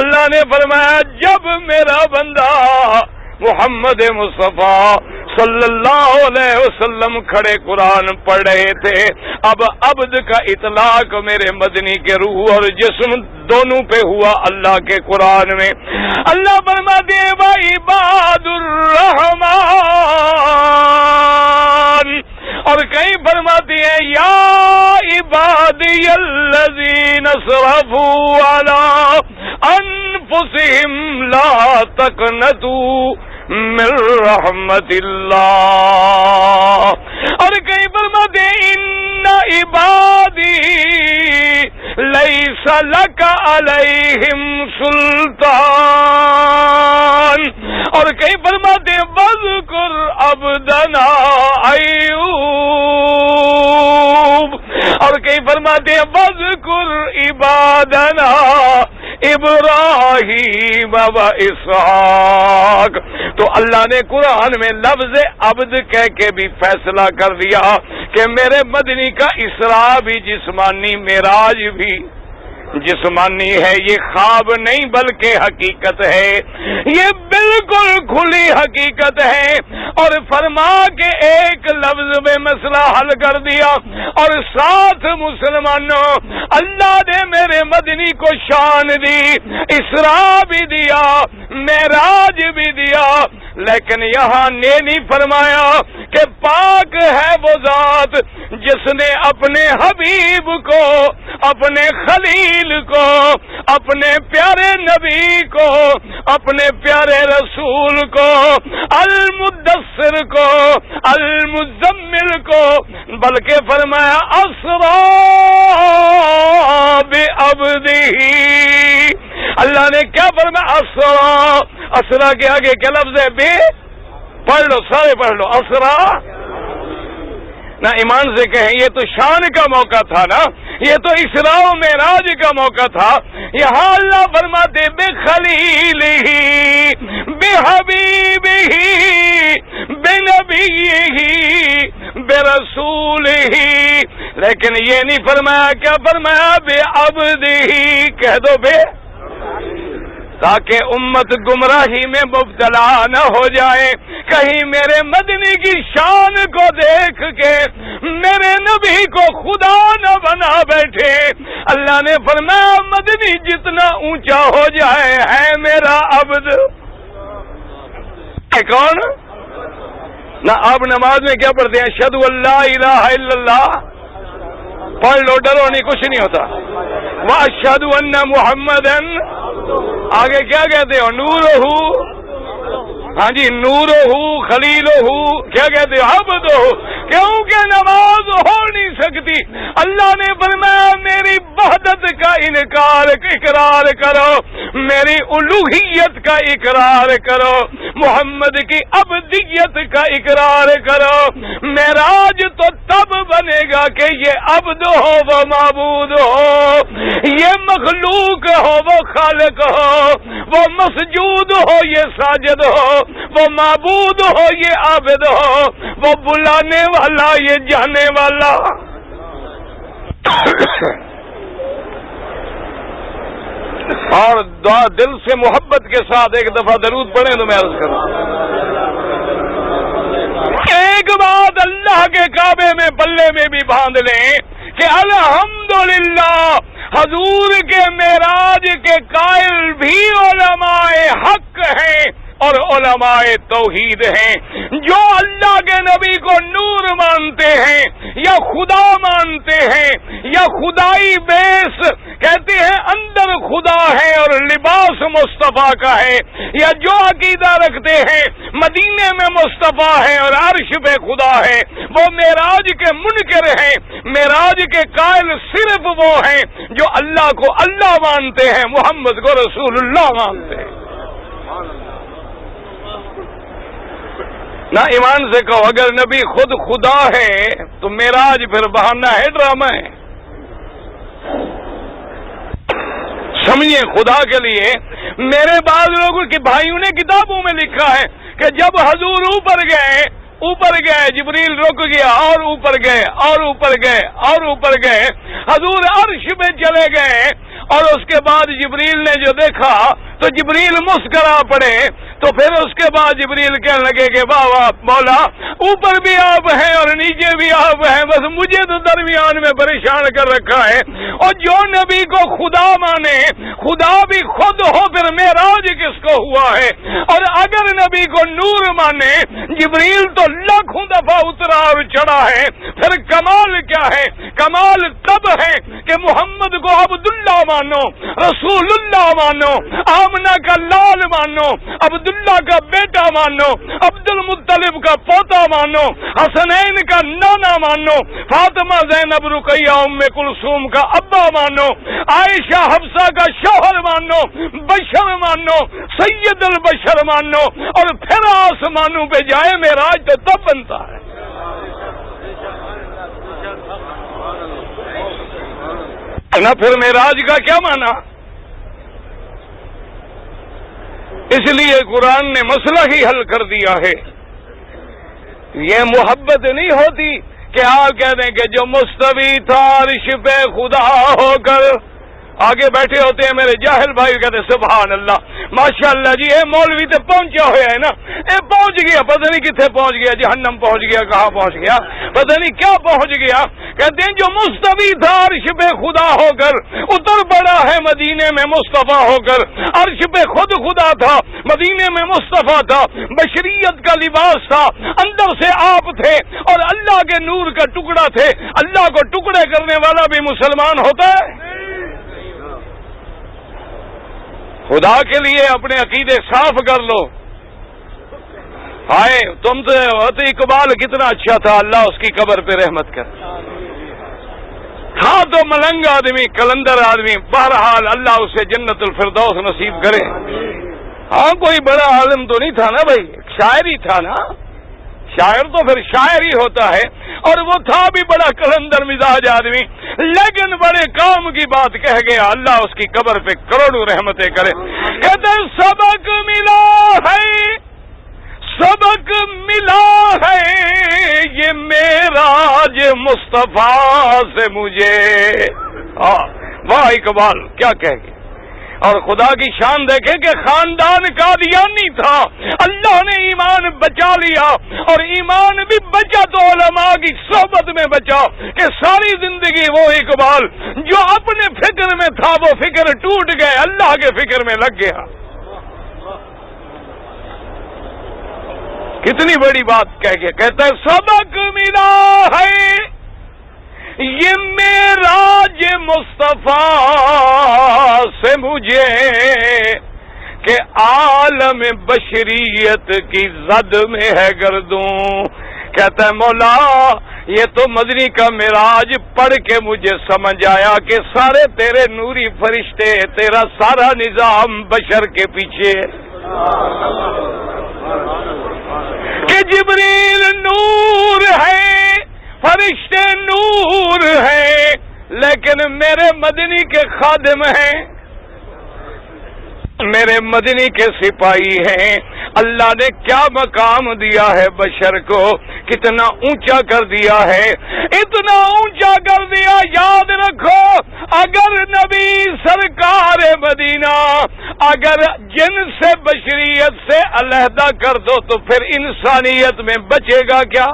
اللہ نے فرمایا جب میرا بندہ محمد مصطفیٰ صلی اللہ علیہ وسلم کھڑے قرآن پڑھ رہے تھے، اب عبد کا اطلاق میرے مدنی کے روح اور جسم دونوں پہ ہوا اللہ کے قرآن میں۔ اللہ فرماتے ہیں وعباد الرحمن، اور کہیں فرماتی ہے یا عبادی الذین اسرفوا علی انفسہم لا تقنطوا من رحمت اللہ، اور کہیں فرماتے ہیں ان عبادی لیس لک علیہم سلطان، اور کہیں فرماتے ہیں وذکر عبدنا ایوب، اور کہیں فرماتے ہیں وذکر عبادنا ابراہیم و اسحاق۔ تو اللہ نے قرآن میں لفظ عبد کہہ کے بھی فیصلہ کر دیا کہ میرے مدنی کا اسراء بھی جسمانی، معراج بھی جسمانی ہے، یہ خواب نہیں بلکہ حقیقت ہے، یہ بالکل کھلی حقیقت ہے۔ اور فرما کے ایک لفظ میں مسئلہ حل کر دیا، اور ساتھ مسلمانوں اللہ نے میرے مدنی کو شان دی، اسراء بھی دیا، معراج بھی دیا، لیکن یہاں نے نہیں فرمایا کہ پاک ہے وہ ذات جس نے اپنے حبیب کو، اپنے خلیل کو، اپنے پیارے نبی کو، اپنے پیارے رسول کو، المدثر کو، المزمل کو، بلکہ فرمایا اسرا بعبدہ۔ اللہ نے کیا فرمایا؟ اسرا، اسرا کے آگے کیا لفظ ہے؟ بے، پڑھ لو سارے پڑھ لو، اسرا نہ ایمان سے کہیں یہ تو شان کا موقع تھا نا، یہ تو اسراء و معراج کا موقع تھا۔ یہاں اللہ فرماتے بخلیلہ بحبیبہ بنبیہ برسولہ، لیکن یہ نہیں فرمایا، کیا فرمایا؟ بعبدہ، کہہ دو بے، تاکہ امت گمراہی میں مبتلا نہ ہو جائے، کہیں میرے مدنی کی شان کو دیکھ کے میرے نبی کو خدا نہ بنا بیٹھے۔ اللہ نے فرمایا مدنی جتنا اونچا ہو جائے ہے میرا عبد۔ کون نہ آپ نماز میں کیا پڑھتے ہیں؟ اشہدو ان لا الہ الا اللہ، پڑھ لو، ڈرو نہیں، کچھ نہیں ہوتا۔ واشہد ان محمدً، آگے کیا کہتے ہو؟ نورہ، ہاں جی، نورہ خلیلہ، کیا کہتے ہو؟ عبدہ، کیونکہ نماز ہو نہیں سکتی۔ اللہ نے فرمایا میری وحدت کا اقرار کرو، میری الوہیت کا اقرار کرو، محمد کی عبدیت کا اقرار کرو۔ معراج تو تب بنے گا کہ یہ عبد ہو وہ معبود ہو، یہ مخلوق ہو وہ خالق ہو، وہ مسجود ہو یہ ساجد ہو، وہ معبود ہو یہ عابد ہو، وہ بلانے والا یہ جانے والا۔ اور دل سے محبت کے ساتھ ایک دفعہ درود پڑھیں تو میں عرض کروں، ایک بات اللہ کے کعبے میں پلے میں بھی باندھ لیں کہ الحمدللہ حضور کے معراج کے قائل بھی علماء حق ہیں اور علماء توحید ہیں، جو اللہ کے نبی کو نور مانتے ہیں یا خدا مانتے ہیں یا خدائی بیس کہتے ہیں اندر خدا ہے اور لباس مصطفیٰ کا ہے، یا جو عقیدہ رکھتے ہیں مدینے میں مصطفیٰ ہے اور عرش پہ خدا ہے، وہ معراج کے منکر ہیں۔ معراج کے قائل صرف وہ ہیں جو اللہ کو اللہ مانتے ہیں، محمد کو رسول اللہ مانتے ہیں۔ نہ ایمان سے کہو، اگر نبی خود خدا ہے تو معراج پھر بہانہ ہے، ڈرامہ ہے۔ سمجھیں خدا کے لیے میرے بعض لوگوں کے بھائیوں نے کتابوں میں لکھا ہے کہ جب حضور اوپر گئے جبریل رک گیا اور اوپر گئے اور اوپر گئے اور اوپر گئے، حضور عرش پہ چلے گئے، اور اس کے بعد جبریل نے جو دیکھا تو جبریل مسکرا پڑے، تو پھر اس کے بعد جبریل کہنے لگے کہ واہ واہ مولا، اوپر بھی آپ ہیں اور نیچے بھی آپ ہیں، بس مجھے تو درمیان میں پریشان کر رکھا ہے۔ اور جو نبی کو خدا مانے، خدا بھی خود ہو، پھر معراج کس کو ہوا ہے؟ اور اگر نبی کو نور مانے، جبریل تو لاکھوں دفعہ اترا اور چڑھا ہے، پھر کمال کیا ہے؟ کمال تب ہے کہ محمد کو عبداللہ مانو، رسول اللہ مانو، آمنہ کا لال مانو، عبداللہ کا بیٹا مانو، عبد المطلب کا پوتا مانو، حسنین کا نانا مانو، فاطمہ زینب رقیہ ام کلثوم کا ابا مانو، عائشہ حفصہ کا شوہر مانو، بشر مانو، سید البشر مانو، اور پھر آسمانوں پہ جائے معراج تو تب بنتا ہے۔ نہ پھر معراج کا کیا مانا؟ اس لیے قرآن نے مسئلہ ہی حل کر دیا ہے۔ یہ محبت نہیں ہوتی کہ آپ کہہ دیں کہ جو مستوی تھا عرش پہ خدا ہو کر، آگے بیٹھے ہوتے ہیں میرے جاہل بھائی، کہتے سبحان اللہ ماشاء اللہ جی، اے مولوی تے پہنچا ہوا ہے نا، اے پہنچ گیا، پتہ نہیں کتنے پہنچ گیا، جہنم پہنچ گیا، کہاں پہنچ گیا، پتہ نہیں کیا پہنچ گیا۔ کہتے ہیں جو مستوی تھا عرش پہ خدا ہو کر، اتر پڑا ہے مدینے میں مصطفیٰ ہو کر۔ عرش پہ خود خدا تھا، مدینے میں مصطفیٰ تھا، بشریت کا لباس تھا، اندر سے آپ تھے اور اللہ کے نور کا ٹکڑا تھے۔ اللہ کو ٹکڑے کرنے والا بھی مسلمان ہوتا ہے؟ خدا کے لیے اپنے عقیدے صاف کر لو۔ ہائے تم تو اقبال کتنا اچھا تھا، اللہ اس کی قبر پہ رحمت کر۔ تھا تو ملنگ آدمی، کلندر آدمی، بہرحال اللہ اسے جنت الفردوس نصیب کرے۔ ہاں کوئی بڑا عالم تو نہیں تھا نا بھائی، شاعر ہی تھا نا، شاعر تو پھر شاعر ہی ہوتا ہے، اور وہ تھا بھی بڑا کلندر مزاج آدمی، لیکن بڑے کام کی بات کہہ گیا، اللہ اس کی قبر پہ کروڑوں رحمتیں کرے۔ کہتے سبق ملا ہے، سبق ملا ہے یہ معراج مصطفیٰ سے مجھے۔ واہ اقبال کیا کہہ گیا۔ اور خدا کی شان دیکھیں کہ خاندان قادیانی تھا، اللہ نے ایمان بچا لیا، اور ایمان بھی بچا تو علماء کی صحبت میں بچا، کہ ساری زندگی وہ اقبال جو اپنے فکر میں تھا وہ فکر ٹوٹ گئے، اللہ کے فکر میں لگ گیا۔ کتنی بڑی بات کہہ گیا، کہتا ہے سبق ملا ہے یہ معراج مصطفیٰ سے مجھے، کہ عالم بشریت کی زد میں ہے گردوں۔ کہتا ہے مولا یہ تو مدنی کا معراج پڑھ کے مجھے سمجھ آیا کہ سارے تیرے نوری فرشتے، تیرا سارا نظام بشر کے پیچھے، کہ جبریل نور ہے، فرشتے نور ہیں، لیکن میرے مدنی کے خادم ہیں، میرے مدنی کے سپاہی ہیں۔ اللہ نے کیا مقام دیا ہے بشر کو، کتنا اونچا کر دیا ہے، اتنا اونچا کر دیا۔ یاد رکھو اگر نبی سرکار مدینہ اگر جن سے بشریت سے علیحدہ کر دو تو پھر انسانیت میں بچے گا کیا؟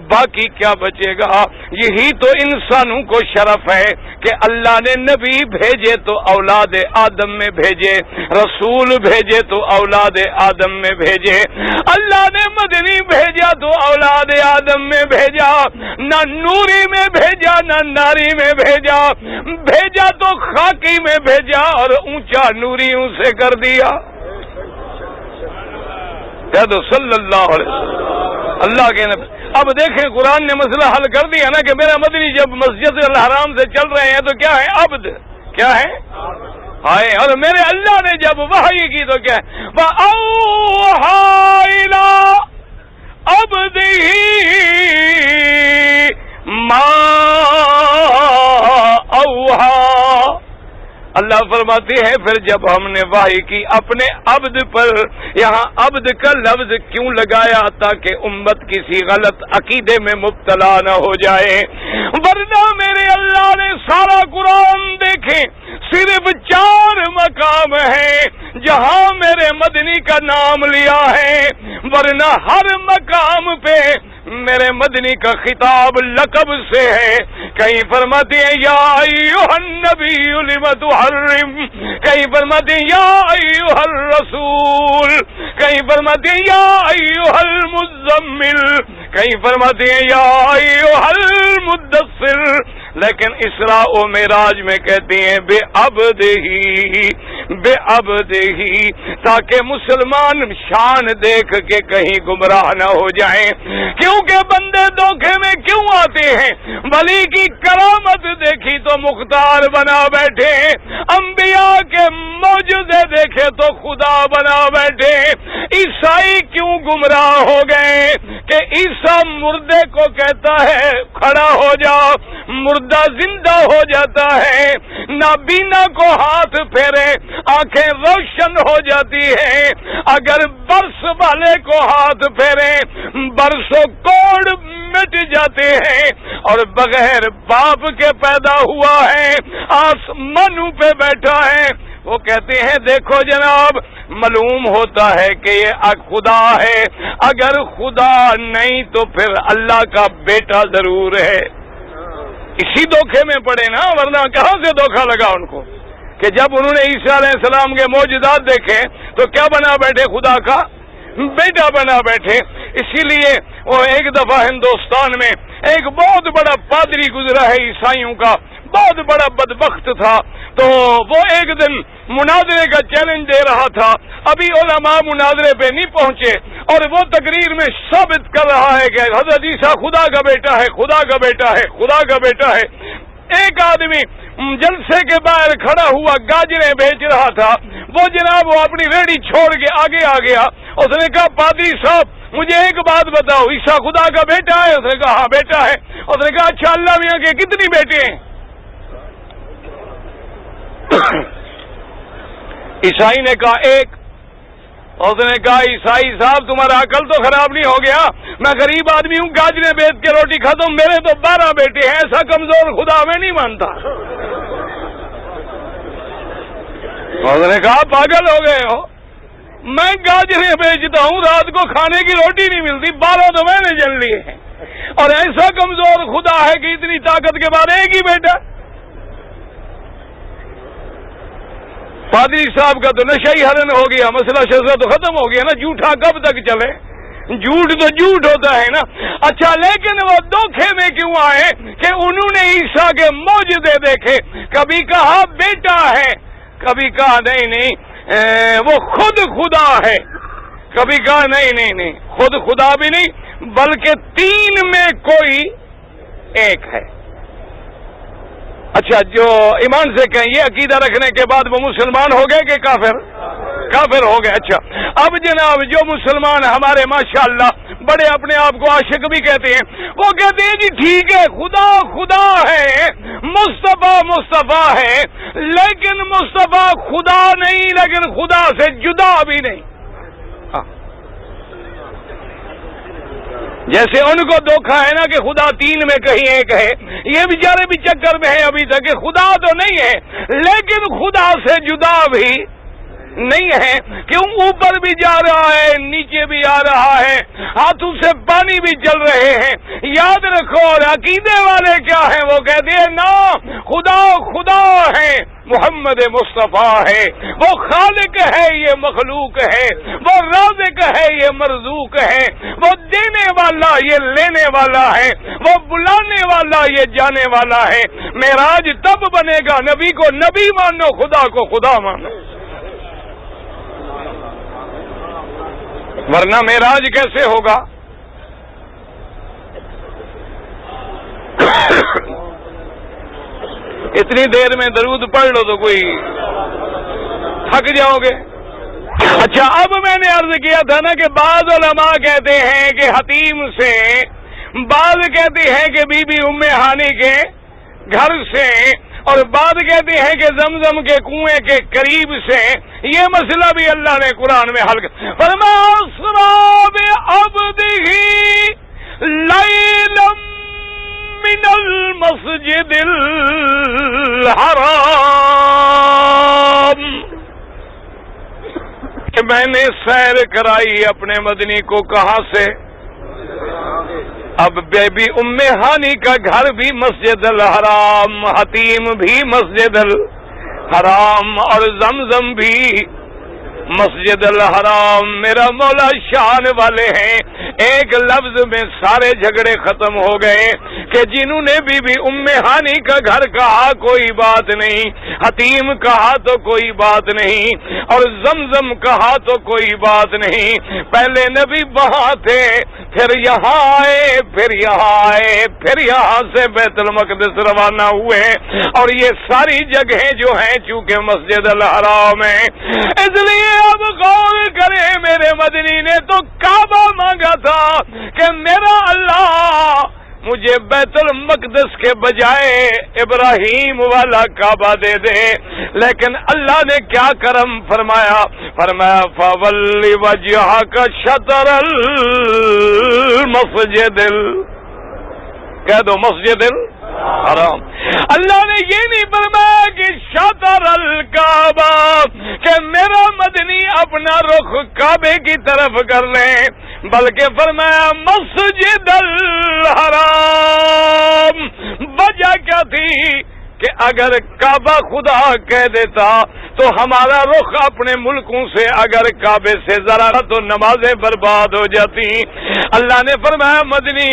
باقی کیا بچے گا؟ یہی تو انسانوں کو شرف ہے کہ اللہ نے نبی بھیجے تو اولاد آدم میں بھیجے، رسول بھیجے تو اولاد آدم میں بھیجے، اللہ نے مدنی بھیجا تو اولاد آدم میں بھیجا، نہ نوری میں بھیجا نہ ناری میں بھیجا، بھیجا تو خاکی میں بھیجا اور اونچا نوریوں سے کر دیا۔ کہہ دو صلی اللہ علیہ وسلم، اللہ کے نبی۔ اب دیکھیں قرآن نے مسئلہ حل کر دیا نا کہ میرا مدنی جب مسجد الحرام سے چل رہے ہیں تو کیا ہے؟ عبد، کیا ہے؟ ہائے، اور میرے اللہ نے جب وحی کی تو کیا ہے؟ وَأَوْحَىٰ إِلَىٰ عَبْدِهِ مَا أَوْحَىٰ۔ اللہ فرماتے ہیں پھر جب ہم نے وحی کی اپنے عبد پر، یہاں عبد کا لفظ کیوں لگایا؟ تاکہ امت کسی غلط عقیدے میں مبتلا نہ ہو جائے، ورنہ میرے اللہ نے سارا قرآن دیکھیں صرف 4 مقام ہیں جہاں میرے مدنی کا نام لیا ہے، ورنہ ہر مقام پہ میرے مدنی کا خطاب لقب سے ہے۔ کہیں فرماتے ہیں یا ایھا النبی لم تحرم، کہیں فرماتے ہیں یا ایھا الرسول، کہیں فرماتے ہیں یا ایھا المزمل، کہیں فرماتے ہیں یا ایھا المدثر، لیکن اسراء و معراج میں کہتے ہیں بے عبدہی، تاکہ مسلمان شان دیکھ کے کہیں گمراہ نہ ہو جائیں۔ کیونکہ بندے دھوکے میں کیوں آتے ہیں؟ ولی کی کرامت دیکھی تو مختار بنا بیٹھے، انبیاء کے معجزے دیکھے تو خدا بنا بیٹھے۔ عیسائی کیوں گمراہ ہو گئے کہ عیسیٰ مردے کو کہتا ہے کھڑا ہو جا، مردہ زندہ ہو جاتا ہے، نابینا کو ہاتھ پھیرے آنکھیں روشن ہو جاتی ہیں، اگر برس والے کو ہاتھ پھیرے برسوں کوڑ مٹ جاتے ہیں، اور بغیر باپ کے پیدا ہوا ہے، آسمانوں پہ بیٹھا ہے۔ وہ کہتے ہیں دیکھو جناب، معلوم ہوتا ہے کہ یہ خدا ہے، اگر خدا نہیں تو پھر اللہ کا بیٹا ضرور ہے۔ اسی دھوکے میں پڑے نا، ورنہ کہاں سے دھوکہ لگا ان کو کہ جب انہوں نے عیسیٰ علیہ السلام کے معجزات دیکھے تو کیا بنا بیٹھے؟ خدا کا بیٹا بنا بیٹھے۔ اسی لیے وہ ایک دفعہ ہندوستان میں ایک بہت بڑا پادری گزرا ہے عیسائیوں کا، بہت بڑا بدبخت تھا، تو وہ ایک دن مناظرے کا چیلنج دے رہا تھا، ابھی علماء مناظرے پہ نہیں پہنچے، اور وہ تقریر میں ثابت کر رہا ہے کہ حضرت عیسیٰ خدا کا بیٹا ہے، خدا کا بیٹا ہے، خدا کا بیٹا ہے۔ ایک آدمی جلسے کے باہر کھڑا ہوا گاجریں بیچ رہا تھا، وہ جناب وہ اپنی ریڑھی چھوڑ کے آگے آ گیا، اس نے کہا پادری صاحب مجھے ایک بات بتاؤ، عیسیٰ خدا کا بیٹا ہے؟ اس نے کہا ہاں بیٹا ہے۔ اس نے کہا اچھا اللہ میاں کے کتنی بیٹے ہیں؟ عیسائی نے کہا ایک۔ اس نے کہا عیسائی صاحب تمہارا عقل تو خراب نہیں ہو گیا؟ میں غریب آدمی ہوں، گاجریں بیچ کے روٹی کھاتا ہوں، میرے تو 12 بیٹے ہیں، ایسا کمزور خدا میں نہیں مانتا۔ اس نے کہا پاگل ہو گئے ہو، میں گاجریں بیچتا ہوں، رات کو کھانے کی روٹی نہیں ملتی، 12 تو میں نے جن لیے ہیں، اور ایسا کمزور خدا ہے کہ اتنی طاقت کے بعد ایک ہی بیٹا؟ پادری صاحب کا تو نشہ ہی حرن ہو گیا، مسئلہ شزہ تو ختم ہو گیا نا، جھوٹا کب تک چلے؟ جھوٹ تو جھوٹ ہوتا ہے نا۔ اچھا لیکن وہ دھوکے میں کیوں آئے کہ انہوں نے عیسیٰ کے معجزے دیکھے، کبھی کہا بیٹا ہے، کبھی کہا نہیں وہ خود خدا ہے، کبھی کہا نہیں خود خدا بھی نہیں بلکہ 3 میں کوئی ایک ہے۔ اچھا جو ایمان سے کہیں یہ عقیدہ رکھنے کے بعد وہ مسلمان ہو گئے کہ کافر ہو گئے؟ اچھا اب جناب جو مسلمان ہمارے ماشاءاللہ بڑے اپنے آپ کو عاشق بھی کہتے ہیں، وہ کہتے ہیں جی ٹھیک ہے خدا ہے، مصطفیٰ ہے، لیکن مصطفیٰ خدا نہیں، لیکن خدا سے جدا بھی نہیں۔ جیسے ان کو دھوکا ہے نا کہ خدا 3 میں کہیں ایک ہے، یہ بیچارے بھی چکر میں ہیں ابھی تک کہ خدا تو نہیں ہے لیکن خدا سے جدا بھی نہیں ہے، کیوں اوپر بھی جا رہا ہے نیچے بھی آ رہا ہے، ہاتھوں سے پانی بھی چل رہے ہیں۔ یاد رکھو اور عقیدے والے کیا ہیں، وہ کہتے ہیں نا خدا ہے، محمد مصطفیٰ ہے، وہ خالق ہے یہ مخلوق ہے، وہ رازق ہے یہ مرزوق ہے، وہ دینے والا یہ لینے والا ہے، وہ بلانے والا یہ جانے والا ہے۔ معراج تب بنے گا نبی کو نبی مانو، خدا کو خدا مانو، ورنہ معراج کیسے ہوگا؟ اتنی دیر میں درود پڑھ لو تو کوئی تھک جاؤ گے۔ اچھا اب میں نے عرض کیا تھا نا کہ بعض علماء کہتے ہیں کہ حتیم سے، بعض کہتے ہیں کہ بی بی ام ہانی کے گھر سے، اور بعد کہتے ہیں کہ زمزم کے کنویں کے قریب سے یہ مسئلہ بھی اللہ نے قرآن میں حل کر فرمایا اسرا بعبدہ لیلا من المسجد الحرام، کہ میں نے سیر کرائی اپنے مدنی کو کہاں سے؟ اب بیبی ام ہانی کا گھر بھی مسجد الحرام، حتیم بھی مسجد الحرام، اور زمزم بھی مسجد الحرام۔ میرا مولا شان والے ہیں، ایک لفظ میں سارے جھگڑے ختم ہو گئے کہ جنہوں نے بی بی ام ہانی کا گھر کہا کوئی بات نہیں، حتیم کہا تو کوئی بات نہیں، اور زمزم کہا تو کوئی بات نہیں۔ پہلے نبی وہاں تھے، پھر یہاں آئے، پھر یہاں آئے، پھر یہاں سے بیت المقدس روانہ ہوئے، اور یہ ساری جگہیں جو ہیں چونکہ مسجد الحرام ہیں، اس لیے اب غور کریں، میرے مدنی نے تو کعبہ مانگا تھا کہ میرا اللہ مجھے بیت المقدس کے بجائے ابراہیم والا کعبہ دے دے، لیکن اللہ نے کیا کرم فرمایا؟ فرمایا فَوَلِّ وَجْهَكَ شَطْرَ الْمَسْجِدِ کہہ دو مسجد الحرام۔ اللہ نے یہ نہیں فرمایا کہ شطر الکعبہ، کہ میرا مدنی اپنا رخ کعبے کی طرف کر لیں، بلکہ فرمایا مسجد الحرام۔ وجہ کیا تھی کہ اگر کعبہ خدا کہہ دیتا تو ہمارا رخ اپنے ملکوں سے اگر کعبے سے ذرا تو نمازیں برباد ہو جاتی۔ اللہ نے فرمایا مدنی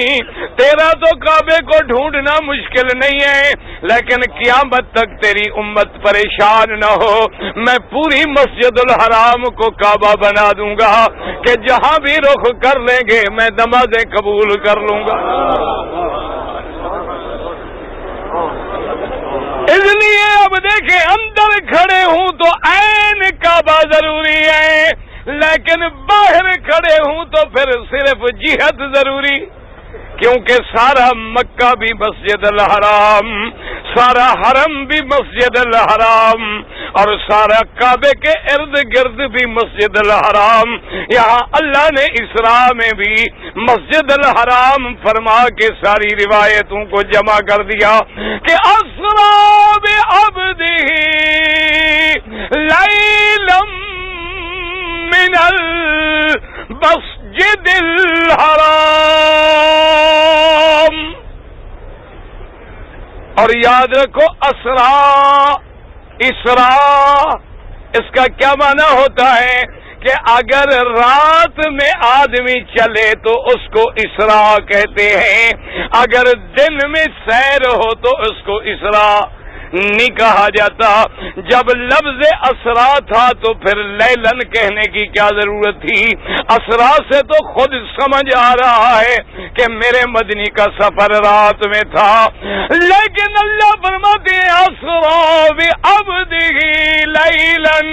تیرا تو کعبے کو ڈھونڈنا مشکل نہیں ہے، لیکن قیامت تک تیری امت پریشان نہ ہو، میں پوری مسجد الحرام کو کعبہ بنا دوں گا کہ جہاں بھی رخ کر لیں گے میں نمازیں قبول کر لوں گا۔ اس لیے اب دیکھیں اندر کھڑے ہوں تو عین کعبہ ضروری ہے، لیکن باہر کھڑے ہوں تو پھر صرف جہت ضروری، کیونکہ سارا مکہ بھی مسجد الحرام، سارا حرم بھی مسجد الحرام، اور سارا کعبے کے ارد گرد بھی مسجد الحرام۔ یہاں اللہ نے اسراء میں بھی مسجد الحرام فرما کے ساری روایتوں کو جمع کر دیا کہ اسراء بعبدہ لیلا من المسجد الحرام۔ اور یاد رکھو اسراء، اسراء اس کا کیا معنی ہوتا ہے کہ اگر رات میں آدمی چلے تو اس کو اسراء کہتے ہیں، اگر دن میں سیر ہو تو اس کو اسراء نہیں کہا جاتا۔ جب لفظ اسرا تھا تو پھر لیلن کہنے کی کیا ضرورت تھی؟ اسرا سے تو خود سمجھ آ رہا ہے کہ میرے مدنی کا سفر رات میں تھا، لیکن اللہ فرماتے ہیں اسرا بعبدہ لیلن،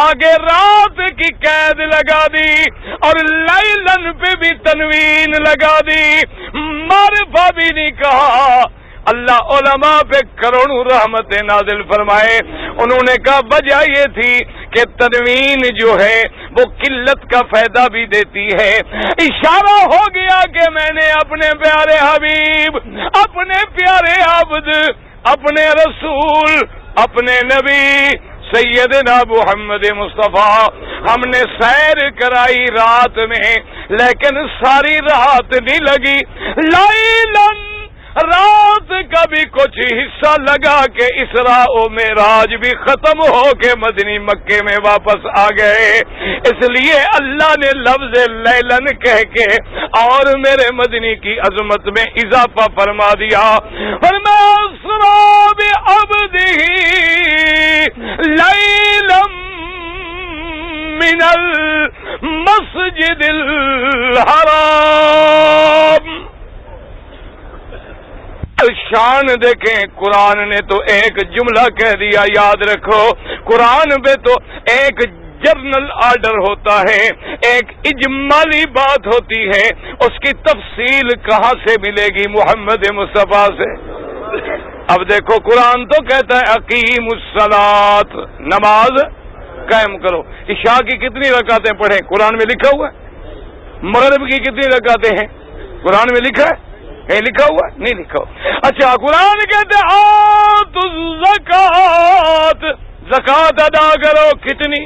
آگے رات کی قید لگا دی اور لیلن پہ بھی تنوین لگا دی، معرفہ بھی نہیں کہا۔ اللہ علماء پہ کروڑوں رحمت نازل فرمائے، انہوں نے کہا وجہ یہ تھی کہ تنوین جو ہے وہ قلت کا فائدہ بھی دیتی ہے، اشارہ ہو گیا کہ میں نے اپنے پیارے حبیب، اپنے پیارے عبد، اپنے رسول، اپنے نبی سیدنا محمد مصطفیٰ ہم نے سیر کرائی رات میں، لیکن ساری رات نہیں لگی، لیلن رات کا بھی کچھ حصہ لگا کہ اسراء و معراج بھی ختم ہو کے مدنی مکے میں واپس آ گئے۔ اس لیے اللہ نے لفظ لیلن کہہ کے اور میرے مدنی کی عظمت میں اضافہ فرما دیا، فرمایا اسراء بعبدہ لیلا من المسجد الحرام۔ شان دیکھیں، قرآن نے تو ایک جملہ کہہ دیا، یاد رکھو قرآن پہ تو ایک جنرل آرڈر ہوتا ہے، ایک اجمالی بات ہوتی ہے، اس کی تفصیل کہاں سے ملے گی؟ محمد مصطفیٰ سے۔ اب دیکھو قرآن تو کہتا ہے اقیم الصلاۃ، نماز قائم کرو۔ عشاء کی کتنی رکعتیں پڑھیں قرآن میں لکھا ہوا ہے؟ مغرب کی کتنی رکعتیں ہیں قرآن میں لکھا ہے؟ کہیں لکھا ہوا ہے؟ نہیں لکھا ہوا۔ اچھا قرآن کہتے ہیں آتوا الزکات، زکات ادا کرو، کتنی؟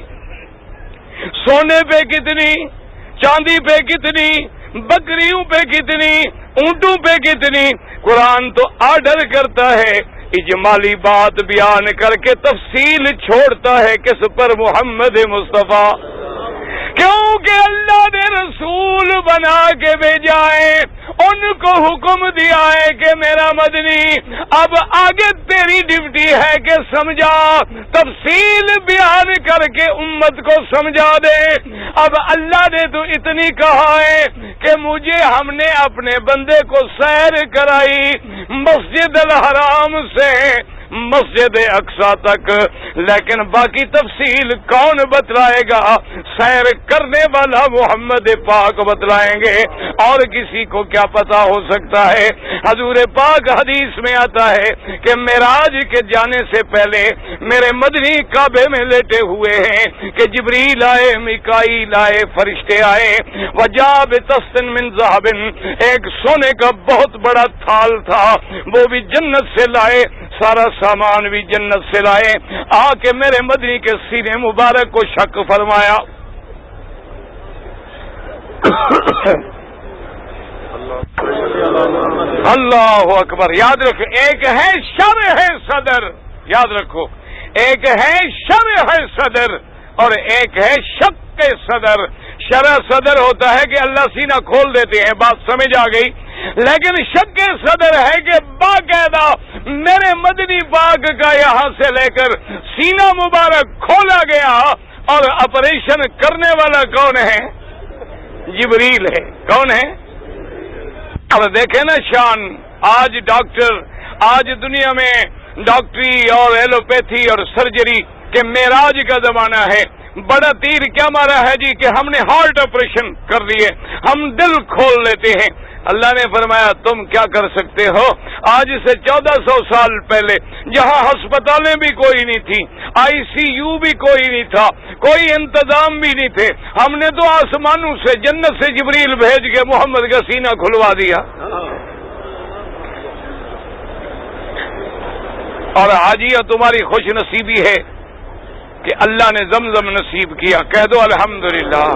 سونے پہ کتنی، چاندی پہ کتنی، بکریوں پہ کتنی، اونٹوں پہ کتنی؟ قرآن تو آرڈر کرتا ہے، اجمالی بات بیان کر کے تفصیل چھوڑتا ہے کس پر؟ محمد مصطفیٰ، کیونکہ اللہ نے رسول بنا کے بھیجا ہے، ان کو حکم دیا ہے کہ میرا مدنی اب آگے تیری ڈیوٹی ہے کہ سمجھا، تفصیل بیان کر کے امت کو سمجھا دے۔ اب اللہ نے تو اتنی کہا ہے کہ مجھے ہم نے اپنے بندے کو سیر کرائی مسجد الحرام سے مسجد اقصی تک، لیکن باقی تفصیل کون بتلائے گا؟ سیر کرنے والا محمد پاک بتلائیں گے، اور کسی کو کیا پتا ہو سکتا ہے؟ حضور پاک حدیث میں آتا ہے کہ معراج کے جانے سے پہلے میرے مدنی کعبے میں لیٹے ہوئے ہیں کہ جبریل آئے، میکائیل آئے، فرشتے آئے، وجاب تستن من ذهب، ایک سونے کا بہت بڑا تھال تھا، وہ بھی جنت سے لائے، سارا سامان بھی جنت سے لائے، آ کے میرے مدنی کے سینے مبارک کو شق فرمایا۔ اللہ اکبر۔ یاد رکھو، ایک ہے شرح صدر، یاد رکھو، ایک ہے شرح صدر اور ایک ہے شق صدر۔ شرح صدر ہوتا ہے کہ اللہ سینہ کھول دیتے ہیں، بات سمجھ آ گئی، لیکن شق صدر ہے کہ باقاعدہ میرے مدنی پاک کا یہاں سے لے کر سینہ مبارک کھولا گیا، اور آپریشن کرنے والا کون ہے؟ جبریل ہے۔ کون ہے؟ اب دیکھیں نا شان، آج ڈاکٹر، آج دنیا میں ڈاکٹری اور ایلوپیتھی اور سرجری کے معراج کا زمانہ ہے۔ بڑا تیر کیا مارا ہے جی کہ ہم نے ہارٹ آپریشن کر لیے، ہم دل کھول لیتے ہیں۔ اللہ نے فرمایا تم کیا کر سکتے ہو؟ آج سے 1400 سال پہلے جہاں ہسپتالیں بھی کوئی نہیں تھی، آئی سی یو بھی کوئی نہیں تھا، کوئی انتظام بھی نہیں تھے، ہم نے تو آسمانوں سے جنت سے جبریل بھیج کے محمد کا سینہ کھلوا دیا۔ اور آج یہ تمہاری خوش نصیبی ہے کہ اللہ نے زمزم نصیب کیا، کہہ دو الحمدللہ۔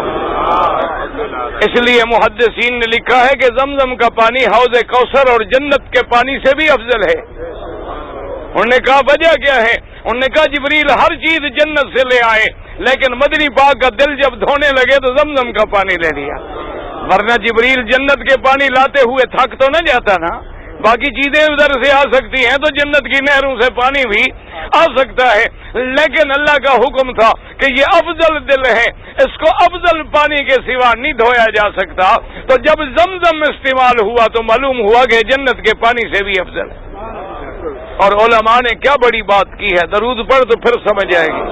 اس لیے محدثین نے لکھا ہے کہ زمزم کا پانی حوض کوثر اور جنت کے پانی سے بھی افضل ہے۔ انہوں نے کہا وجہ کیا ہے؟ انہوں نے کہا جبریل ہر چیز جنت سے لے آئے، لیکن مدنی پاک کا دل جب دھونے لگے تو زمزم کا پانی لے لیا، ورنہ جبریل جنت کے پانی لاتے ہوئے تھک تو نہ جاتا نا، باقی چیزیں ادھر سے آ سکتی ہیں تو جنت کی نہروں سے پانی بھی آ سکتا ہے، لیکن اللہ کا حکم تھا کہ یہ افضل دل ہے، اس کو افضل پانی کے سوا نہیں دھویا جا سکتا، تو جب زمزم استعمال ہوا تو معلوم ہوا کہ جنت کے پانی سے بھی افضل ہے۔ اور علماء نے کیا بڑی بات کی ہے، درود پڑھ تو پھر سمجھ آئے گی۔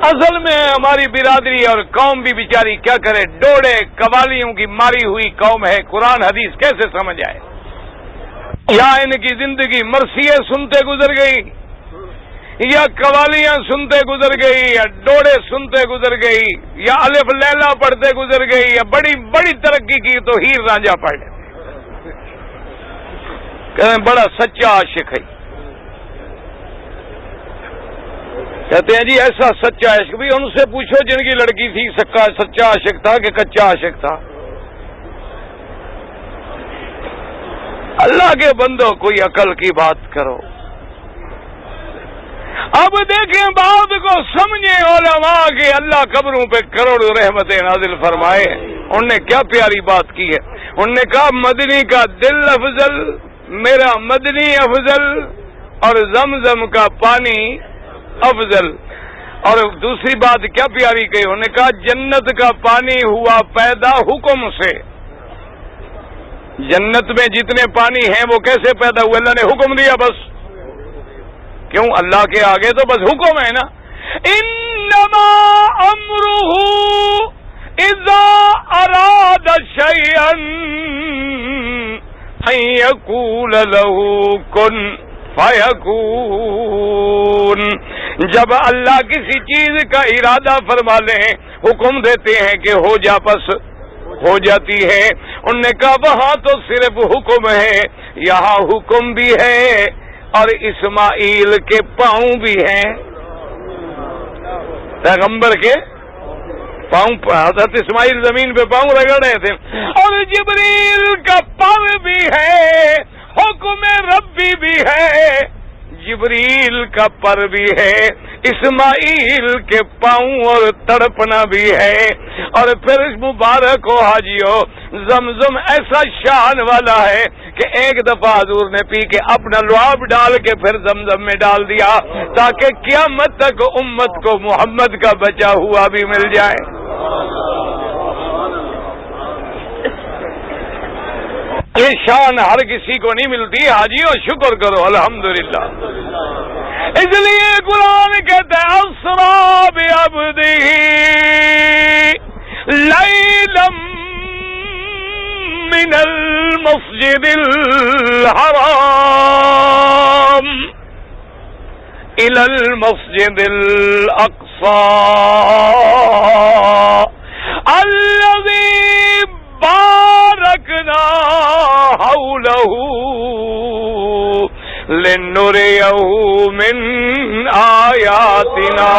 اصل میں ہماری برادری اور قوم بھی بیچاری کیا کرے، ڈوڑے قوالیوں کی ماری ہوئی قوم ہے، قرآن حدیث کیسے سمجھ آئے؟ یا ان کی زندگی مرثیے سنتے گزر گئی، یا قوالیاں سنتے گزر گئی، یا ڈوڑے سنتے گزر گئی، یا الف لیلا پڑھتے گزر گئی، یا بڑی بڑی ترقی کی تو ہیر رانجھا پڑھ لیتے، کہتے بڑا سچا عاشق ہے، کہتے ہیں جی ایسا سچا عشق، بھی ان سے پوچھو جن کی لڑکی تھی سچا عاشق تھا کہ کچا عاشق تھا۔ اللہ کے بندوں کوئی عقل کی بات کرو۔ اب دیکھیں بات کو سمجھیں علماء کی، اللہ قبروں پہ کروڑوں رحمتیں نازل فرمائے۔ انہوں نے کیا پیاری بات کی ہے، انہوں نے کہا مدنی کا دل افضل، میرا مدنی افضل، اور زمزم کا پانی افضل۔ اور دوسری بات کیا پیاری کہی، انہوں نے کہا جنت کا پانی ہوا پیدا حکم سے، جنت میں جتنے پانی ہیں وہ کیسے پیدا ہوئے؟ اللہ نے حکم دیا بس، کیوں؟ اللہ کے آگے تو بس حکم ہے نا، انما امرہ اذا اراد شیئا ان یقول له کن فیکون. جب اللہ کسی چیز کا ارادہ فرما لیں، حکم دیتے ہیں کہ ہو جا، پس ہو جاتی ہے. انہوں نے کہا وہاں تو صرف حکم ہے، یہاں حکم بھی ہے اور اسماعیل کے پاؤں بھی ہیں. پیغمبر کے پاؤں، حضرت اسماعیل زمین پہ پاؤں رگڑ رہے تھے، اور جبریل کا پر بھی ہے، حکم ربی بھی ہے، جبریل کا پر بھی ہے، اسماعیل کے پاؤں اور تڑپنا بھی ہے. اور پھر اس مبارک ہو حاجیو، زمزم ایسا شان والا ہے کہ ایک دفعہ حضور نے پی کے اپنا لعاب ڈال کے پھر زمزم میں ڈال دیا تاکہ قیامت تک امت کو محمد کا بچا ہوا بھی مل جائے. یہ شان ہر کسی کو نہیں ملتی حاجی، اور شکر کرو الحمدللہ. اس لیے قرآن کہتا ہے اسرا بعبدہ لیلا من المسجد الحرام الى المسجد الاقصى الذي باركنا حوله لنريه من آياتنا.